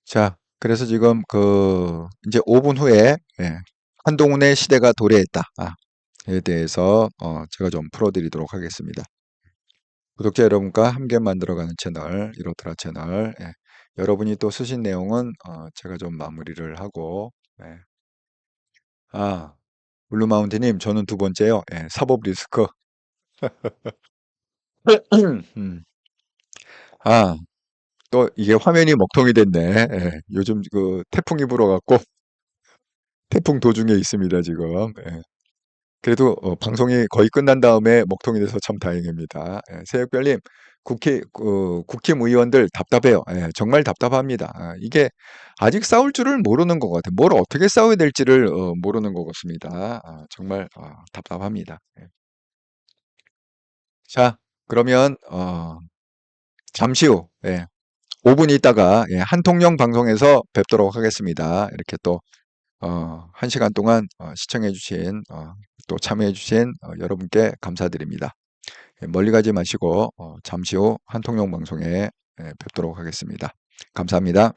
자, 그래서 지금 그 이제 5분 후에 한동훈의 시대가 도래했다. 에 대해서 제가 좀 풀어드리도록 하겠습니다. 구독자 여러분과 함께 만들어가는 채널, 이로트라 채널. 여러분이 또 쓰신 내용은 제가 좀 마무리를 하고. 블루마운틴님, 저는 두 번째요. 사법 리스크. 또 이게 화면이 먹통이 됐네. 요즘 그 태풍이 불어갖고 태풍 도중에 있습니다, 지금. 그래도 방송이 거의 끝난 다음에 먹통이 돼서 참 다행입니다. 새벽별님, 국힘 의원들 답답해요. 정말 답답합니다. 이게 아직 싸울 줄을 모르는 것 같아요. 뭘 어떻게 싸워야 될지를 모르는 것 같습니다. 정말 답답합니다. 자, 그러면 잠시 후 5분 있다가 한통령 방송에서 뵙도록 하겠습니다. 이렇게 또 1시간 동안 시청해주신 또 참여해주신 여러분께 감사드립니다. 멀리 가지 마시고 잠시 후 한통령 방송에 뵙도록 하겠습니다. 감사합니다.